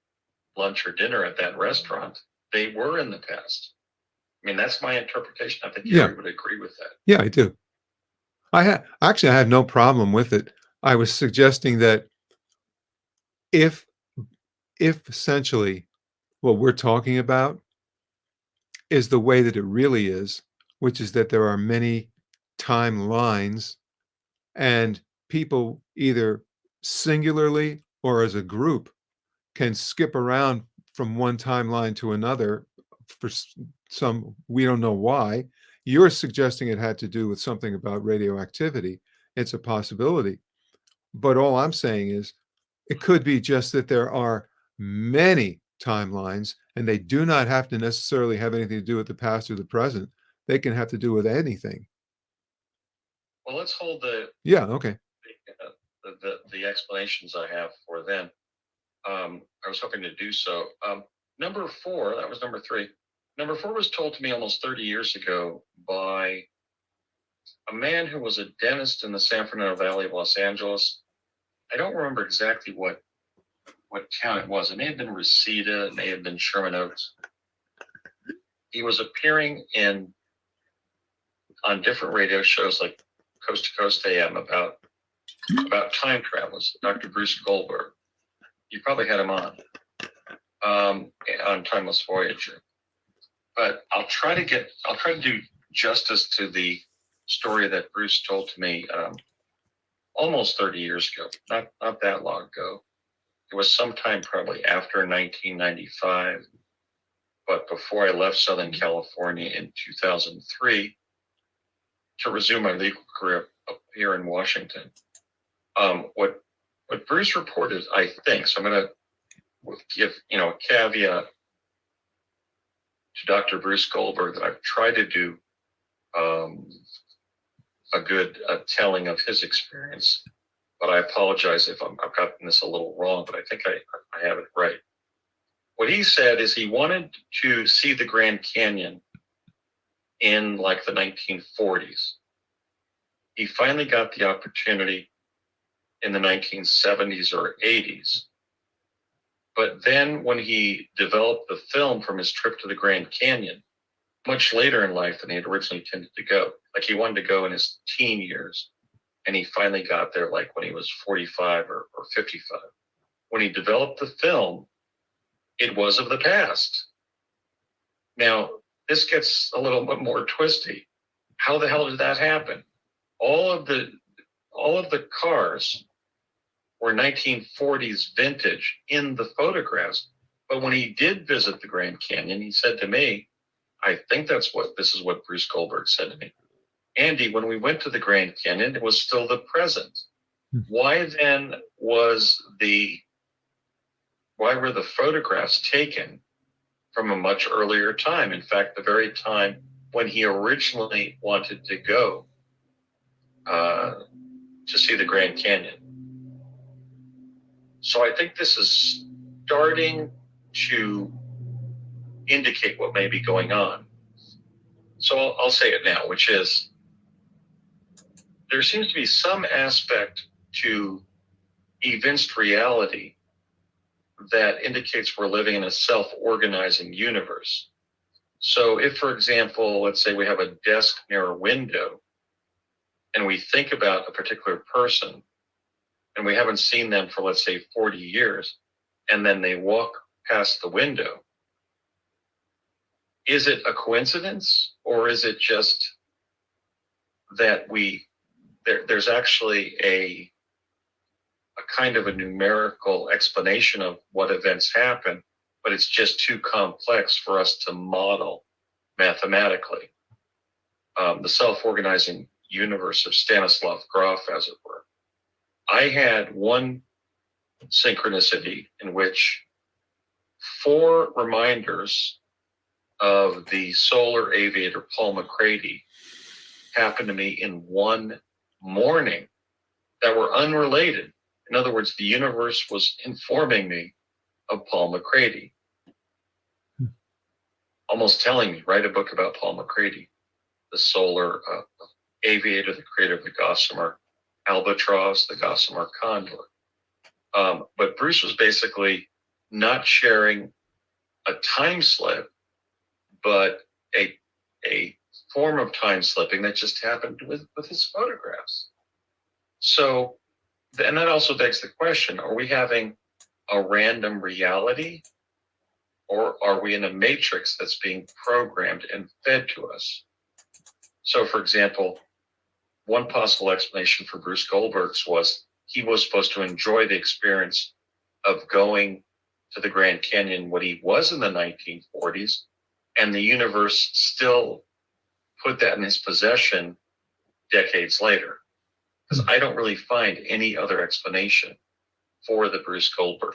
lunch or dinner at that restaurant, they were in the past. I mean, that's my interpretation. I think Gary would agree with that. Yeah, I do. Actually, I have no problem with it. I was suggesting that if if essentially what we're talking about is the way that it really is, which is that there are many timelines and people either singularly or as a group can skip around from one timeline to another for some we don't know why. You're suggesting it had to do with something about radioactivity. It's a possibility. But all I'm saying is it could be just that there are many timelines and they do not have to necessarily have anything to do with the past or the present. They can have to do with anything. Well, let's hold the Yeah, okay. the explanations I have for then. I was hoping to do so. Number four, that was number three. Number four was told to me almost 30 years ago by a man who was a dentist in the San Fernando Valley of Los Angeles. I don't remember exactly what town it was. It may have been Reseda, it may have been Sherman Oaks. He was appearing on different radio shows like Coast to Coast AM about time travelers. Dr. Bruce Goldberg. You probably had him on Timeless Voyager. But I'll try to do justice to the story that Bruce told to me almost 30 years ago, not that long ago. It was sometime probably after 1995, but before I left Southern California in 2003 to resume my legal career up here in Washington. What Bruce reported, I think, so I'm going to give a caveat to Dr. Bruce Goldberg that I've tried to do a good telling of his experience, but I apologize if I've gotten this a little wrong, but I think I have it right. What he said is he wanted to see the Grand Canyon in like the 1940s. He finally got the opportunity in the 1970s or 80s. But then when he developed the film from his trip to the Grand Canyon, much later in life than he had originally intended to go, like he wanted to go in his teen years, and he finally got there like when he was 45 or 55. When he developed the film, it was of the past. Now, this gets a little bit more twisty. How the hell did that happen? All of the cars were 1940s vintage in the photographs. But when he did visit the Grand Canyon, he said to me, I think this is what Bruce Goldberg said to me. Andy, when we went to the Grand Canyon, it was still the present. Why then were the photographs taken from a much earlier time? In fact, the very time when he originally wanted to go to see the Grand Canyon. So I think this is starting to indicate what may be going on. So I'll say it now, which is there seems to be some aspect to evinced reality that indicates we're living in a self-organizing universe. So if, for example, let's say we have a desk near a window and we think about a particular person and we haven't seen them for, let's say, 40 years, and then they walk past the window, is it a coincidence, or is it just that there's actually a kind of a numerical explanation of what events happen, but it's just too complex for us to model mathematically? The self-organizing universe of Stanislav Grof, as it were. I had one synchronicity in which 4 reminders of the solar aviator Paul McCready happened to me in one morning that were unrelated. In other words, the universe was informing me of Paul McCready, almost telling me, write a book about Paul McCready, the solar aviator, the creator of the Gossamer Albatross, the Gossamer Condor. But Bruce was basically not sharing a time slip, but a form of time slipping that just happened with his photographs. So, and that also begs the question, are we having a random reality, or are we in a matrix that's being programmed and fed to us? So, for example, one possible explanation for Bruce Goldberg's was he was supposed to enjoy the experience of going to the Grand Canyon when he was in the 1940s, and the universe still put that in his possession decades later. Because I don't really find any other explanation for the Bruce Goldberg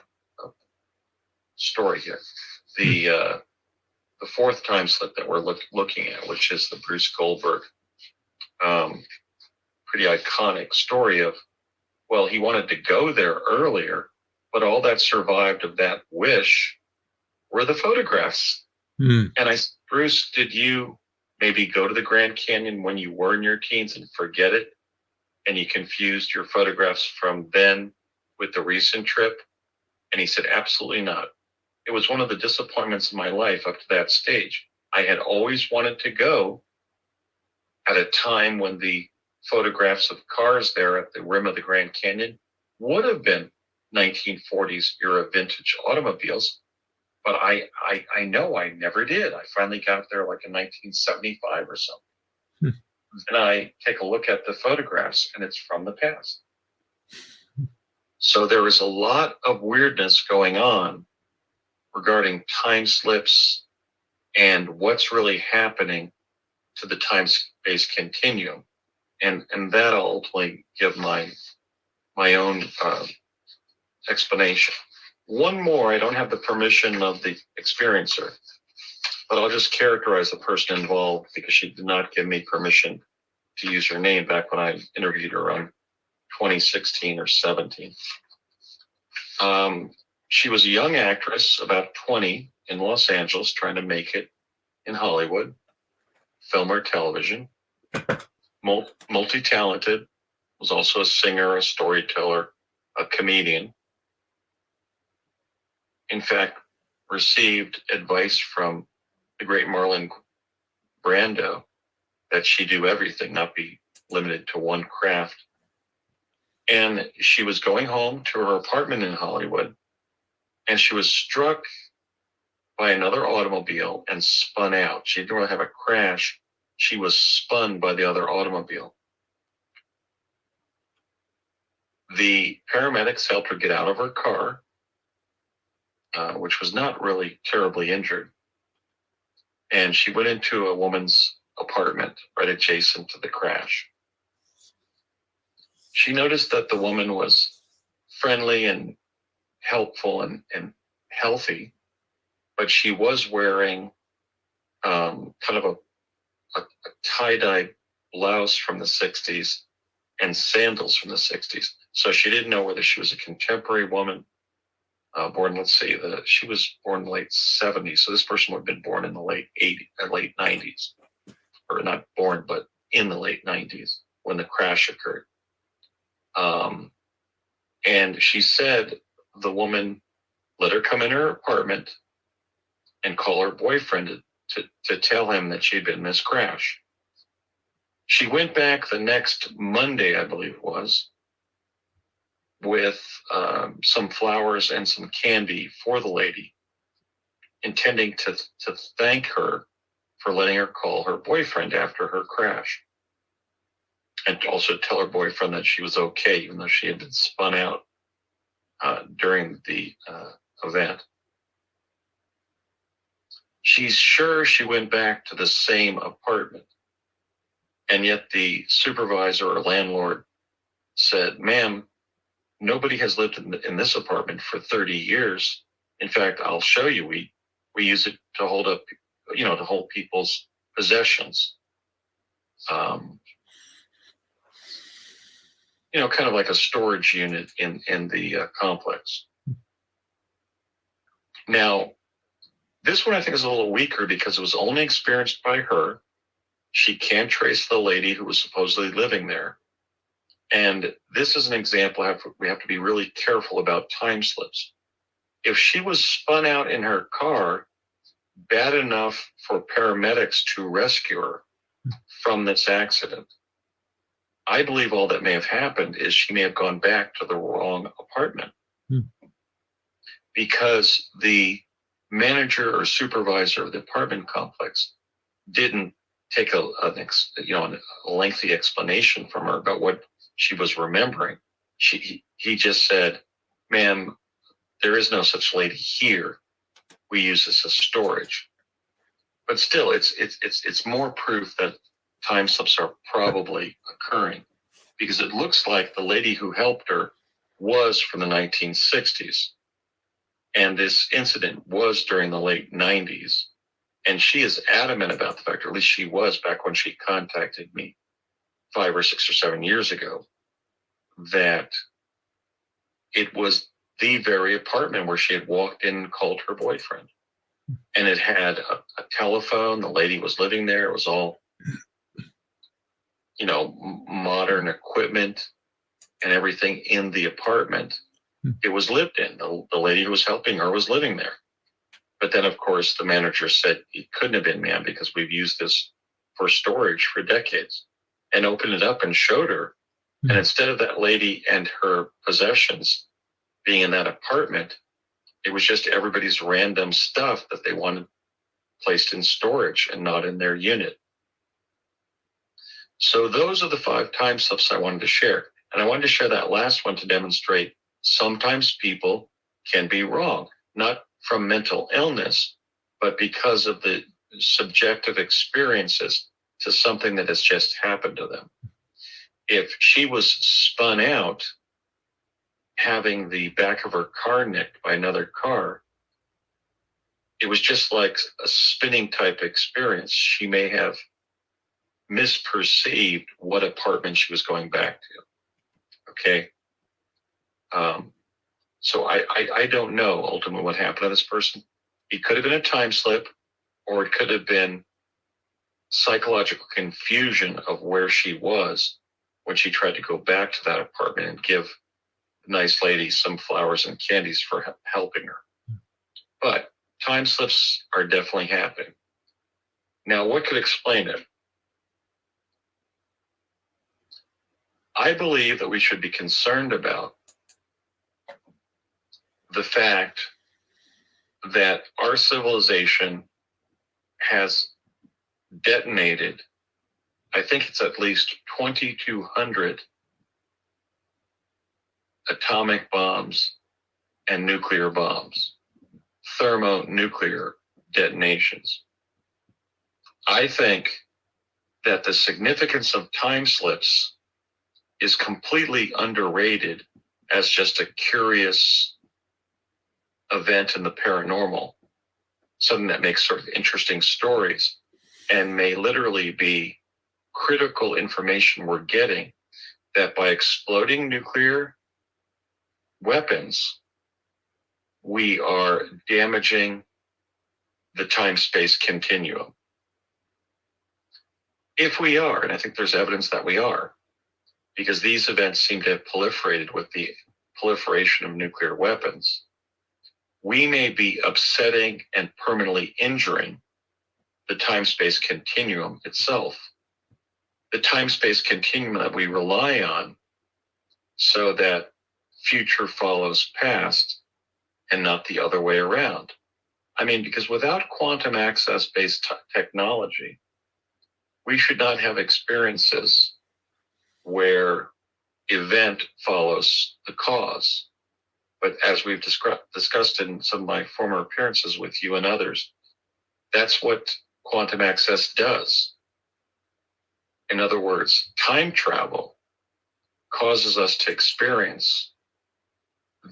story here. The fourth time slip that we're looking at, which is the Bruce Goldberg pretty iconic story of, well, he wanted to go there earlier, but all that survived of that wish were the photographs. And Bruce, did you maybe go to the Grand Canyon when you were in your teens and forget it? And you confused your photographs from then with the recent trip? And he said, absolutely not. It was one of the disappointments in my life up to that stage. I had always wanted to go at a time when the photographs of cars there at the rim of the Grand Canyon would have been 1940s era vintage automobiles. But I know I never did. I finally got there like in 1975 or something. And I take a look at the photographs and it's from the past. So there is a lot of weirdness going on regarding time slips and what's really happening to the time-space continuum. And that'll ultimately give my own explanation. One more, I don't have the permission of the experiencer, but I'll just characterize the person involved because she did not give me permission to use her name back when I interviewed her on 2016 or 17. She was a young actress, about 20, in Los Angeles, trying to make it in Hollywood, film or television, multi-talented, was also a singer, a storyteller, a comedian. In fact, received advice from the great Marlon Brando that she do everything, not be limited to one craft. And she was going home to her apartment in Hollywood, and she was struck by another automobile and spun out. She didn't really have a crash. She was spun by the other automobile. The paramedics helped her get out of her car, which was not really terribly injured. And she went into a woman's apartment right adjacent to the crash. She noticed that the woman was friendly and helpful and healthy, but she was wearing kind of a tie-dye blouse from the 60s and sandals from the 60s. So she didn't know whether she was a contemporary woman, born, she was born in the late 70s. So this person would have been born in the late 90s, or not born, but in the late 90s when the crash occurred. And she said the woman let her come in her apartment and call her boyfriend to tell him that she'd been in this crash. She went back the next Monday, I believe it was, with some flowers and some candy for the lady, intending to thank her for letting her call her boyfriend after her crash, and also tell her boyfriend that she was okay, even though she had been spun out during the event. She's sure she went back to the same apartment, and yet the supervisor or landlord said, "Ma'am, nobody has lived in this apartment for 30 years. In fact, I'll show you. We use it to hold up, to hold people's possessions. Kind of like a storage unit in the complex." Now, this one I think is a little weaker because it was only experienced by her. She can't trace the lady who was supposedly living there. And this is an example we have to be really careful about time slips. If she was spun out in her car, bad enough for paramedics to rescue her, from this accident. I believe all that may have happened is she may have gone back to the wrong apartment because the manager or supervisor of the apartment complex didn't take a lengthy explanation from her about what she was remembering. He just said, "Ma'am, there is no such lady here. We use this as storage." But still, it's more proof that time slips are probably occurring, because it looks like the lady who helped her was from the 1960s, and this incident was during the late 90s. And she is adamant about the fact, or at least she was back when she contacted me 5 or 6 or 7 years ago, that it was the very apartment where she had walked in and called her boyfriend. And it had a telephone. The lady was living there. It was all, modern equipment and everything in the apartment. It was lived in. The lady who was helping her was living there. But then, of course, the manager said it couldn't have been, ma'am, because we've used this for storage for decades, and opened it up and showed her. And instead of that lady and her possessions being in that apartment, it was just everybody's random stuff that they wanted placed in storage and not in their unit. So those are the 5 time slips I wanted to share. And I wanted to share that last one to demonstrate sometimes people can be wrong, not from mental illness, but because of the subjective experiences to something that has just happened to them. If she was spun out having the back of her car nicked by another car, it was just like a spinning type experience. She may have misperceived what apartment she was going back to. Okay. So I don't know ultimately what happened to this person. It could have been a time slip, or it could have been psychological confusion of where she was when she tried to go back to that apartment and give the nice lady some flowers and candies for helping her. But time slips are definitely happening. Now, what could explain it? I believe that we should be concerned about the fact that our civilization has detonated, I think it's at least 2,200 atomic bombs and nuclear bombs, thermonuclear detonations. I think that the significance of time slips is completely underrated as just a curious event in the paranormal, something that makes sort of interesting stories, and may literally be critical information we're getting, that by exploding nuclear weapons, we are damaging the time-space continuum. If we are, and I think there's evidence that we are, because these events seem to have proliferated with the proliferation of nuclear weapons, we may be upsetting and permanently injuring the time-space continuum itself, the time-space continuum that we rely on so that future follows past and not the other way around. I mean, because without quantum access-based technology, we should not have experiences where event follows the cause. But as we've discussed in some of my former appearances with you and others, that's what quantum access does. In other words, time travel causes us to experience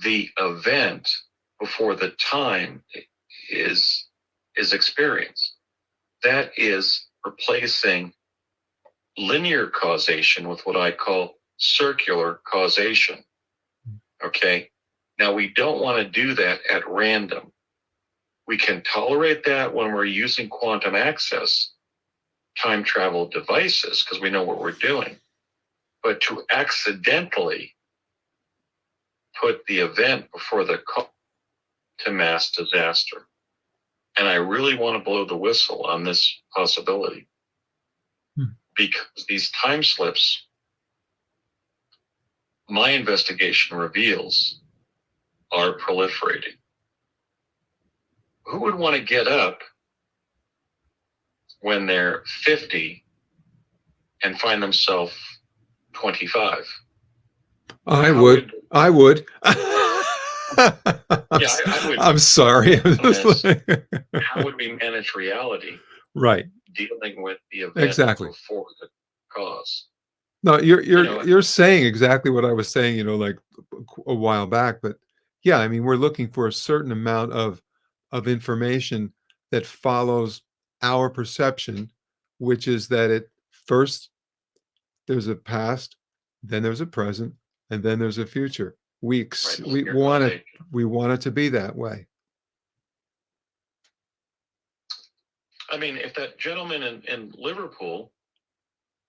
the event before the time is experienced. That is replacing linear causation with what I call circular causation. Okay? Now, we don't want to do that at random. We can tolerate that when we're using quantum access time travel devices because we know what we're doing. But to accidentally put the event before the cause to mass disaster. And I really want to blow the whistle on this possibility. because these time slips, my investigation reveals, are proliferating. Who would want to get up when they're 50 and find themselves 25? I would. I would. Yeah, I would. I'm sorry. How would we manage reality? Right. Dealing with the event Exactly. before the cause. No, you're saying exactly what I was saying, like a while back. But yeah, I mean, we're looking for a certain amount of information that follows our perception, which is that it first there's a past, then there's a present, and then there's a future. We want it to be that way. I mean, if that gentleman in Liverpool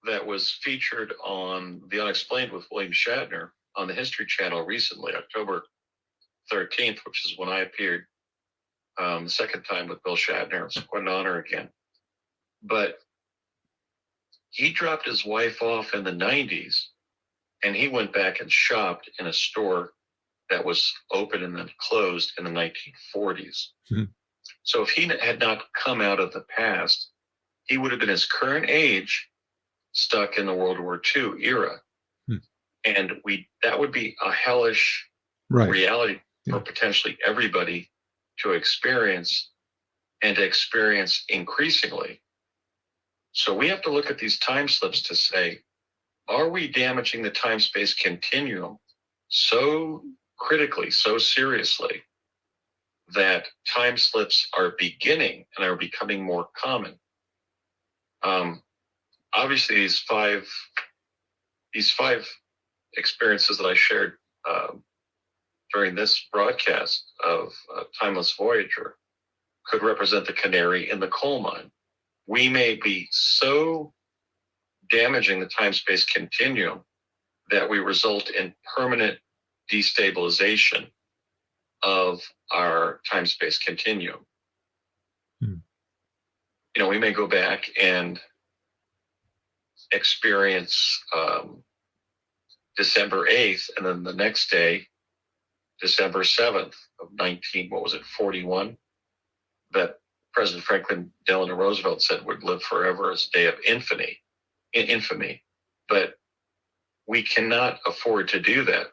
that was featured on The Unexplained with William Shatner on the History Channel recently, October 13th, which is when I appeared the second time with Bill Shatner. It's quite an honor again. But he dropped his wife off in the 90s, and he went back and shopped in a store that was open and then closed in the 1940s. Mm-hmm. So if he had not come out of the past, he would have been his current age, stuck in the World War II era. And that would be a hellish reality for potentially everybody to experience, and to experience increasingly. So we have to look at these time slips to say, are we damaging the time-space continuum so critically, so seriously, that time slips are beginning and are becoming more common? Obviously, these five experiences that I shared during this broadcast of Timeless Voyager could represent the canary in the coal mine. We may be so damaging the time-space continuum that we result in permanent destabilization of our time-space continuum. We may go back and experience December 8th, and then the next day, December 7th of 41, that President Franklin Delano Roosevelt said would live forever as a day of infamy. But we cannot afford to do that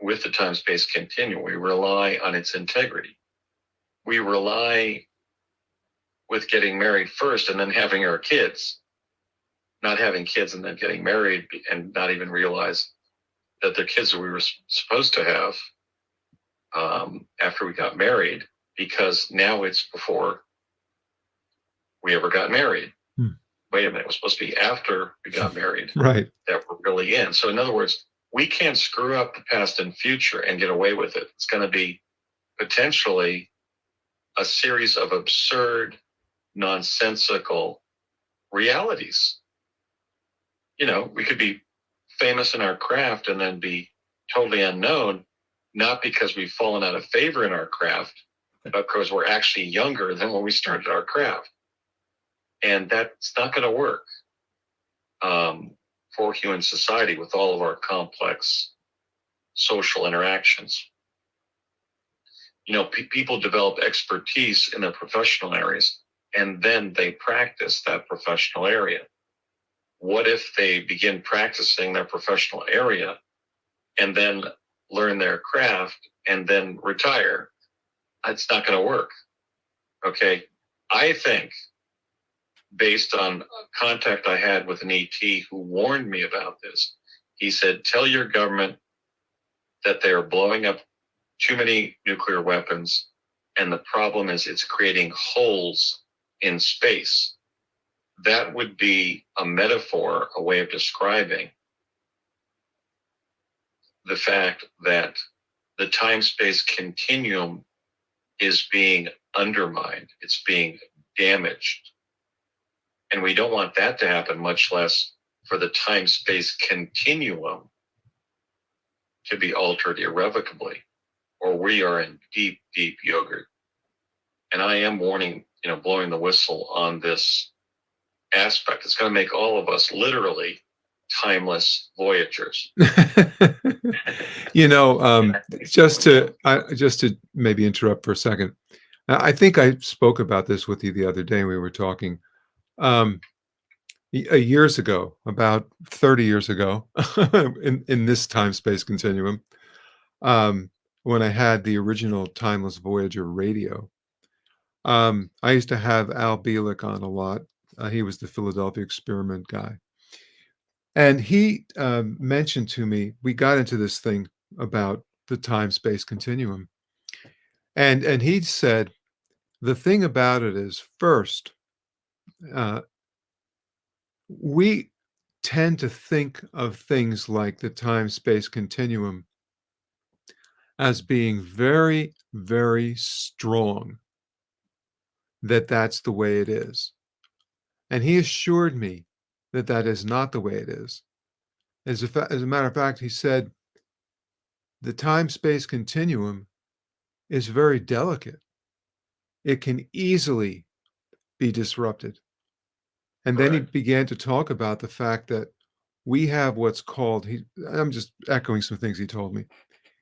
with the time-space continuum. We rely on its integrity. We rely with getting married first and then having our kids, not having kids and then getting married and not even realize that the kids that we were supposed to have after we got married, because now it's before we ever got married. Wait a minute, it was supposed to be after we got married that we're really in. So in other words, we can't screw up the past and future and get away with it. It's going to be potentially a series of absurd, nonsensical realities. We could be famous in our craft and then be totally unknown, not because we've fallen out of favor in our craft, but because we're actually younger than when we started our craft. And that's not going to work for human society with all of our complex social interactions. People develop expertise in their professional areas, and then they practice that professional area. What if they begin practicing their professional area and then learn their craft and then retire? It's not going to work. Okay. I think, based on contact I had with an ET who warned me about this, he said, tell your government that they are blowing up too many nuclear weapons, and the problem is it's creating holes in space. That would be a metaphor, a way of describing the fact that the time-space continuum is being undermined. It's being damaged. And we don't want that to happen, much less for the time-space continuum to be altered irrevocably, or we are in deep, deep yogurt. And I am warning, blowing the whistle on this aspect. It's going to make all of us literally timeless voyagers. You know, just to maybe interrupt for a second. I think I spoke about this with you the other day. We were talking years ago, about 30 years ago, in this time-space continuum, when I had the original Timeless Voyager radio. I used to have Al Bielek on a lot. He was the Philadelphia experiment guy. And he mentioned to me, we got into this thing about the time-space continuum. And he said, the thing about it is, first, uh, we tend to think of things like the time-space continuum as being very, very strong, that that's the way it is. And he assured me that that is not the way it is. As a matter of fact, he said, the time-space continuum is very delicate. It can easily be disrupted. And then he began to talk about the fact that we have what's called, I'm just echoing some things he told me.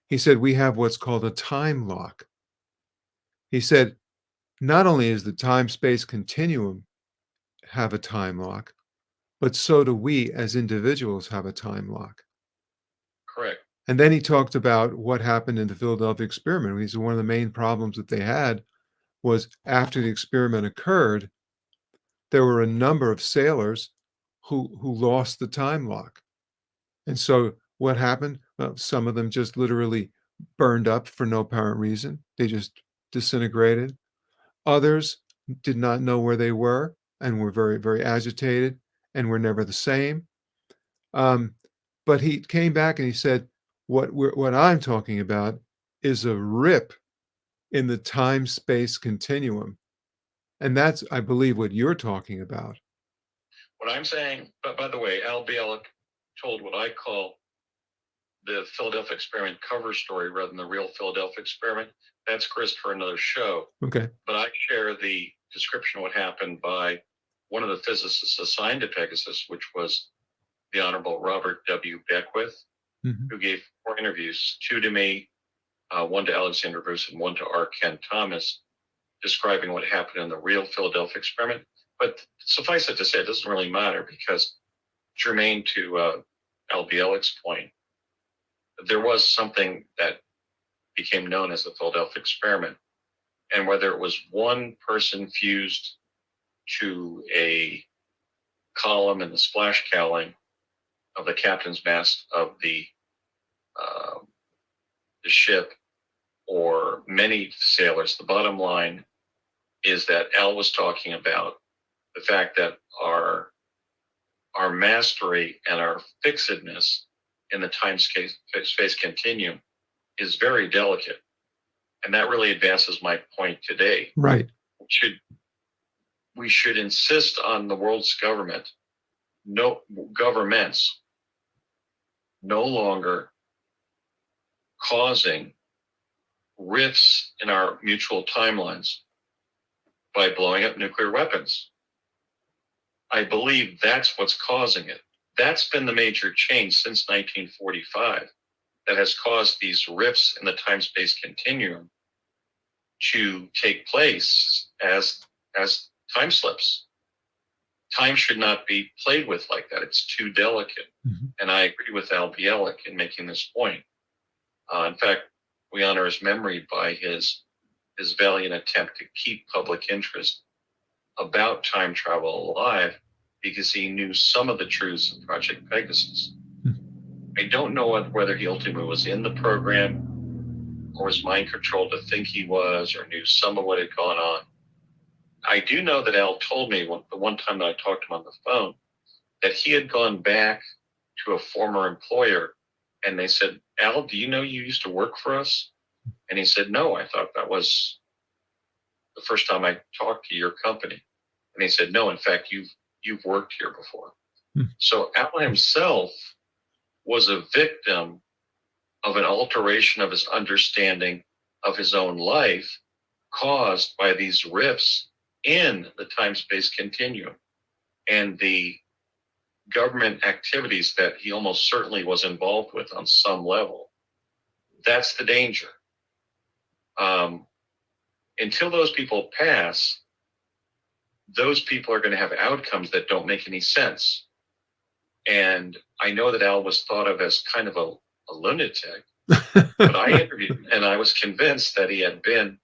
He said, we have what's called a time lock. He said, not only is the time-space continuum have a time lock, but so do we as individuals have a time lock. Correct. And then he talked about what happened in the Philadelphia experiment. He said one of the main problems that they had was after the experiment occurred, there were a number of sailors who lost the time lock. And so what happened? Well, some of them just literally burned up for no apparent reason. They just disintegrated. Others did not know where they were and were very, very agitated and were never the same. But he came back and he said, what I'm talking about is a rip in the time-space continuum. And that's, I believe, what you're talking about. What I'm saying, but by the way, Al Bielek told what I call the Philadelphia experiment cover story rather than the real Philadelphia experiment. That's Chris for another show. Okay. But I share the description of what happened by one of the physicists assigned to Pegasus, which was the Honorable Robert W. Beckwith, who gave 4 interviews, 2 to me, one to Alexander Bruce, and 1 to R. Ken Thomas, describing what happened in the real Philadelphia experiment. But suffice it to say, it doesn't really matter because, germane to Al Bielek's point, there was something that became known as the Philadelphia experiment. And whether it was one person fused to a column in the splash cowling of the captain's mast of the ship, or many sailors, the bottom line is that Al was talking about the fact that our mastery and our fixedness in the time-space continuum is very delicate. And that really advances my point today. Right. We should insist on the world's governments no longer causing rifts in our mutual timelines by blowing up nuclear weapons. I believe that's what's causing it. That's been the major change since 1945 that has caused these rifts in the time-space continuum to take place as time slips. Time should not be played with like that. It's too delicate. And I agree with Al Bielek in making this point. In fact, we honor his memory by his valiant attempt to keep public interest about time travel alive, because he knew some of the truths of Project Pegasus. I don't know whether he ultimately was in the program or was mind controlled to think he was, or knew some of what had gone on. I do know that Al told me the one time that I talked to him on the phone that he had gone back to a former employer, and they said, "Al, do you know you used to work for us?" And he said, "No, I thought that was the first time I talked to your company." And he said, "No, in fact, you've worked here before." So Al himself was a victim of an alteration of his understanding of his own life caused by these rifts in the time-space continuum. and the government activities that he almost certainly was involved with on some level. That's the danger. Until those people pass, those people are going to have outcomes that don't make any sense. And I know that Al was thought of as kind of a lunatic, but I interviewed him and I was convinced that he had been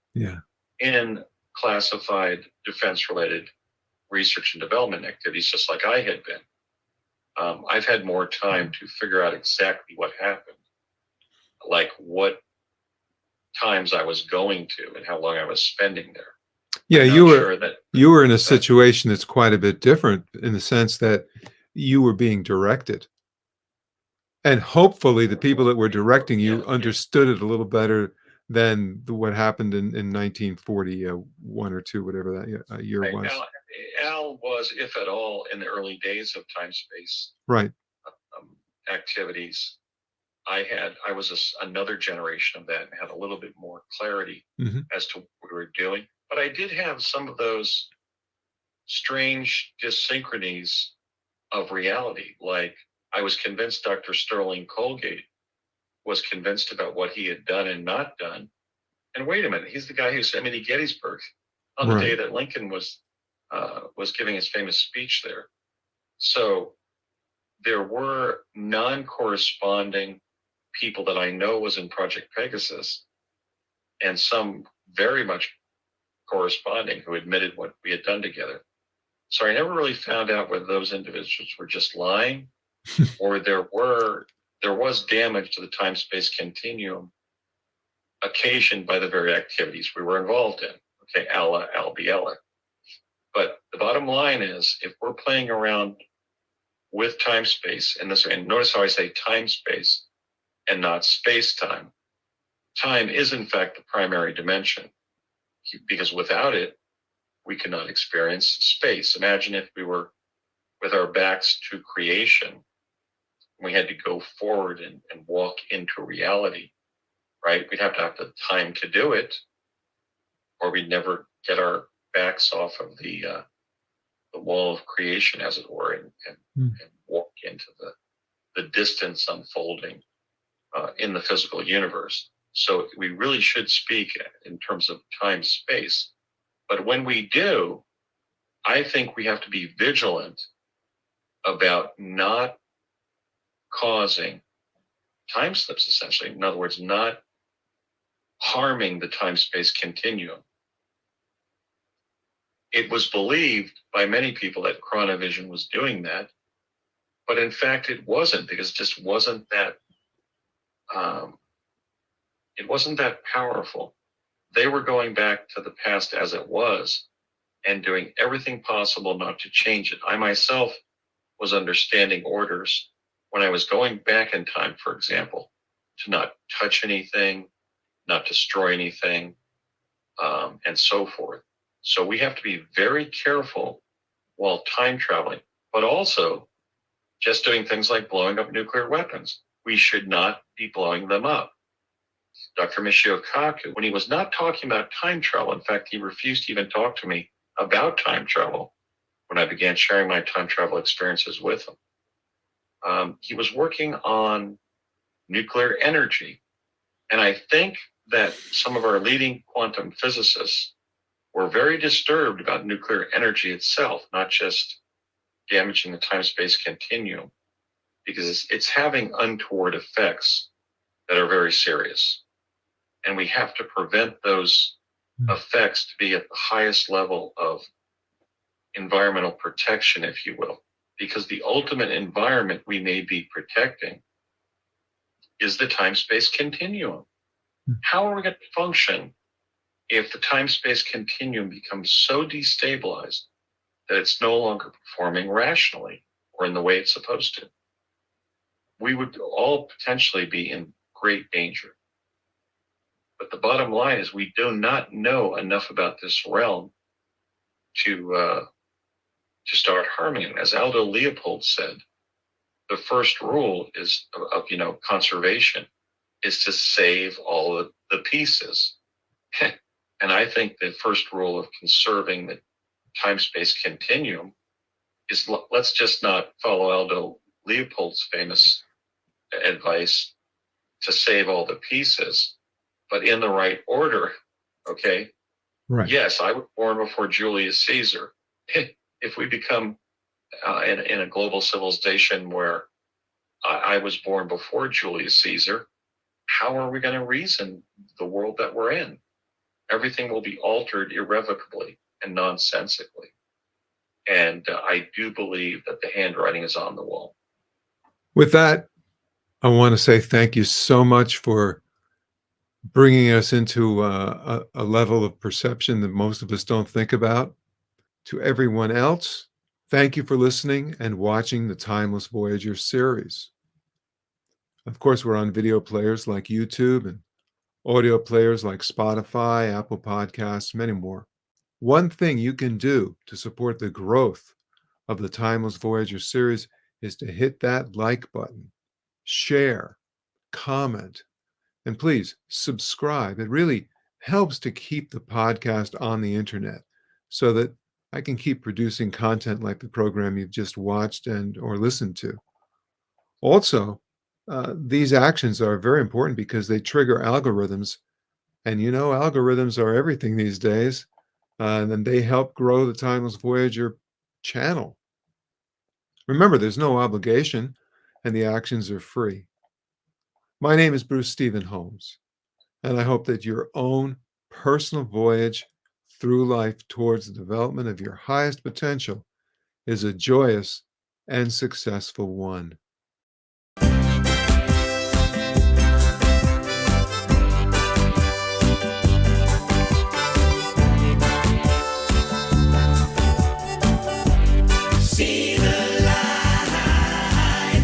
in classified defense-related research and development activities, just like I had been. I've had more time to figure out exactly what happened, like what times I was going to and how long I was spending there. Yeah, you were in a situation that's quite a bit different in the sense that you were being directed. And hopefully the people that were directing you understood it a little better than what happened in 1941 or two, whatever that year was. Al was, if at all, in the early days of time-space activities. I was another generation of that and had a little bit more clarity as to what we were doing. But I did have some of those strange dyssynchronies of reality. Like, I was convinced Dr. Sterling Colgate was convinced about what he had done and not done. And wait a minute, he's the guy who sent me to Gettysburg on the day that Lincoln was giving his famous speech there. So there were non-corresponding people that I know was in Project Pegasus, and some very much corresponding who admitted what we had done together. So I never really found out whether those individuals were just lying or there was damage to the time-space continuum occasioned by the very activities we were involved in. Okay, Albiella. But the bottom line is, if we're playing around with time-space, and notice how I say time-space and not space-time. Time is, in fact, the primary dimension, because without it, we cannot experience space. Imagine if we were with our backs to creation, we had to go forward and walk into reality, right? We'd have to have the time to do it, or we'd never get our backs off of the wall of creation, as it were, and walk into the distance unfolding in the physical universe. So we really should speak in terms of time space. But when we do, I think we have to be vigilant about not causing time slips, essentially. In other words, not harming the time-space continuum. It was believed by many people that chronovision was doing that, but in fact it wasn't, because it just wasn't that powerful. They were going back to the past as it was and doing everything possible not to change it. I myself was understanding orders when I was going back in time, for example, to not touch anything, not destroy anything, and so forth. So we have to be very careful while time traveling, but also just doing things like blowing up nuclear weapons. We should not be blowing them up. Dr. Michio Kaku, when he was not talking about time travel, in fact, he refused to even talk to me about time travel when I began sharing my time travel experiences with him. He was working on nuclear energy. And I think that some of our leading quantum physicists were very disturbed about nuclear energy itself, not just damaging the time-space continuum, because it's having untoward effects that are very serious. And we have to prevent those effects to be at the highest level of environmental protection, if you will, because the ultimate environment we may be protecting is the time-space continuum. How are we going to function if the time-space continuum becomes so destabilized that it's no longer performing rationally or in the way it's supposed to? We would all potentially be in great danger. But the bottom line is we do not know enough about this realm to start harming it. As Aldo Leopold said, the first rule is of conservation is to save all of the pieces. And I think the first rule of conserving the time-space continuum is let's just not follow Aldo Leopold's famous advice to save all the pieces, but in the right order. Okay. Right. Yes, I was born before Julius Caesar. If we become in a global civilization where I was born before Julius Caesar, how are we going to reason the world that we're in? Everything will be altered irrevocably and nonsensically. And I do believe that the handwriting is on the wall. With that, I want to say thank you so much for bringing us into a level of perception that most of us don't think about. To everyone else, thank you for listening and watching the Timeless Voyager series. Of course, we're on video players like YouTube and audio players like Spotify, Apple Podcasts, many more. One thing you can do to support the growth of the Timeless Voyager series is to hit that like button, share, comment, and please subscribe. It really helps to keep the podcast on the internet so that I can keep producing content like the program you've just watched and or listened to. Also, these actions are very important because they trigger algorithms. And you know, algorithms are everything these days. And then they help grow the Timeless Voyager channel. Remember, there's no obligation and the actions are free. My name is Bruce Stephen Holmes, and I hope that your own personal voyage through life towards the development of your highest potential is a joyous and successful one. See the light,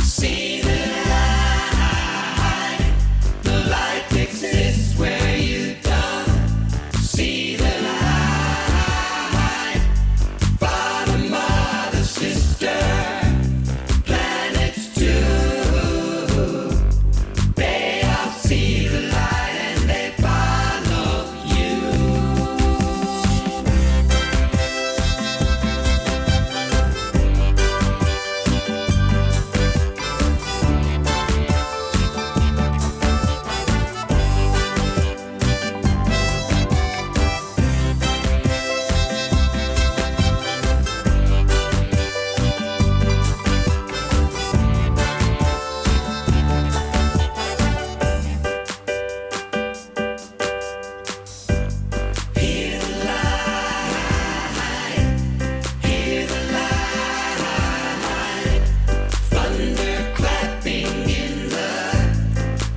see the light. The light exists where you don't see the light. Father, mother, sister, planets too. They all see the light and they follow you. Hear the light, hear the light. Thunder clapping in the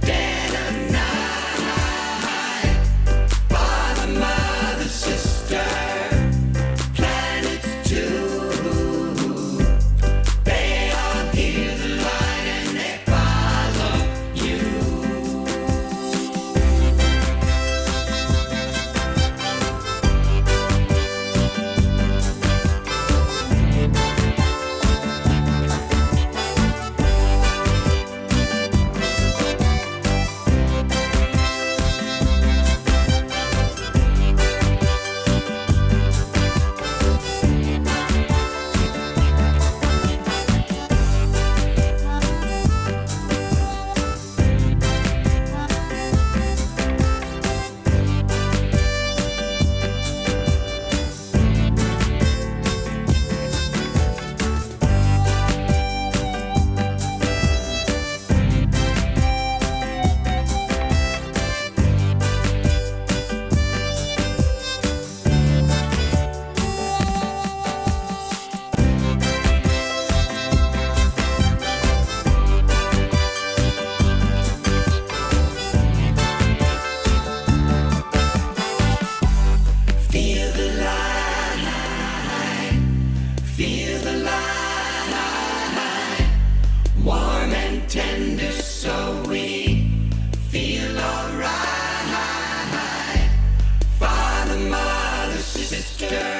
dead of night. Father, mother, sister, planets too. They all hear the light and they follow you. Feel the light, feel the light. Warm and tender, so we feel alright. Father, mother, sister,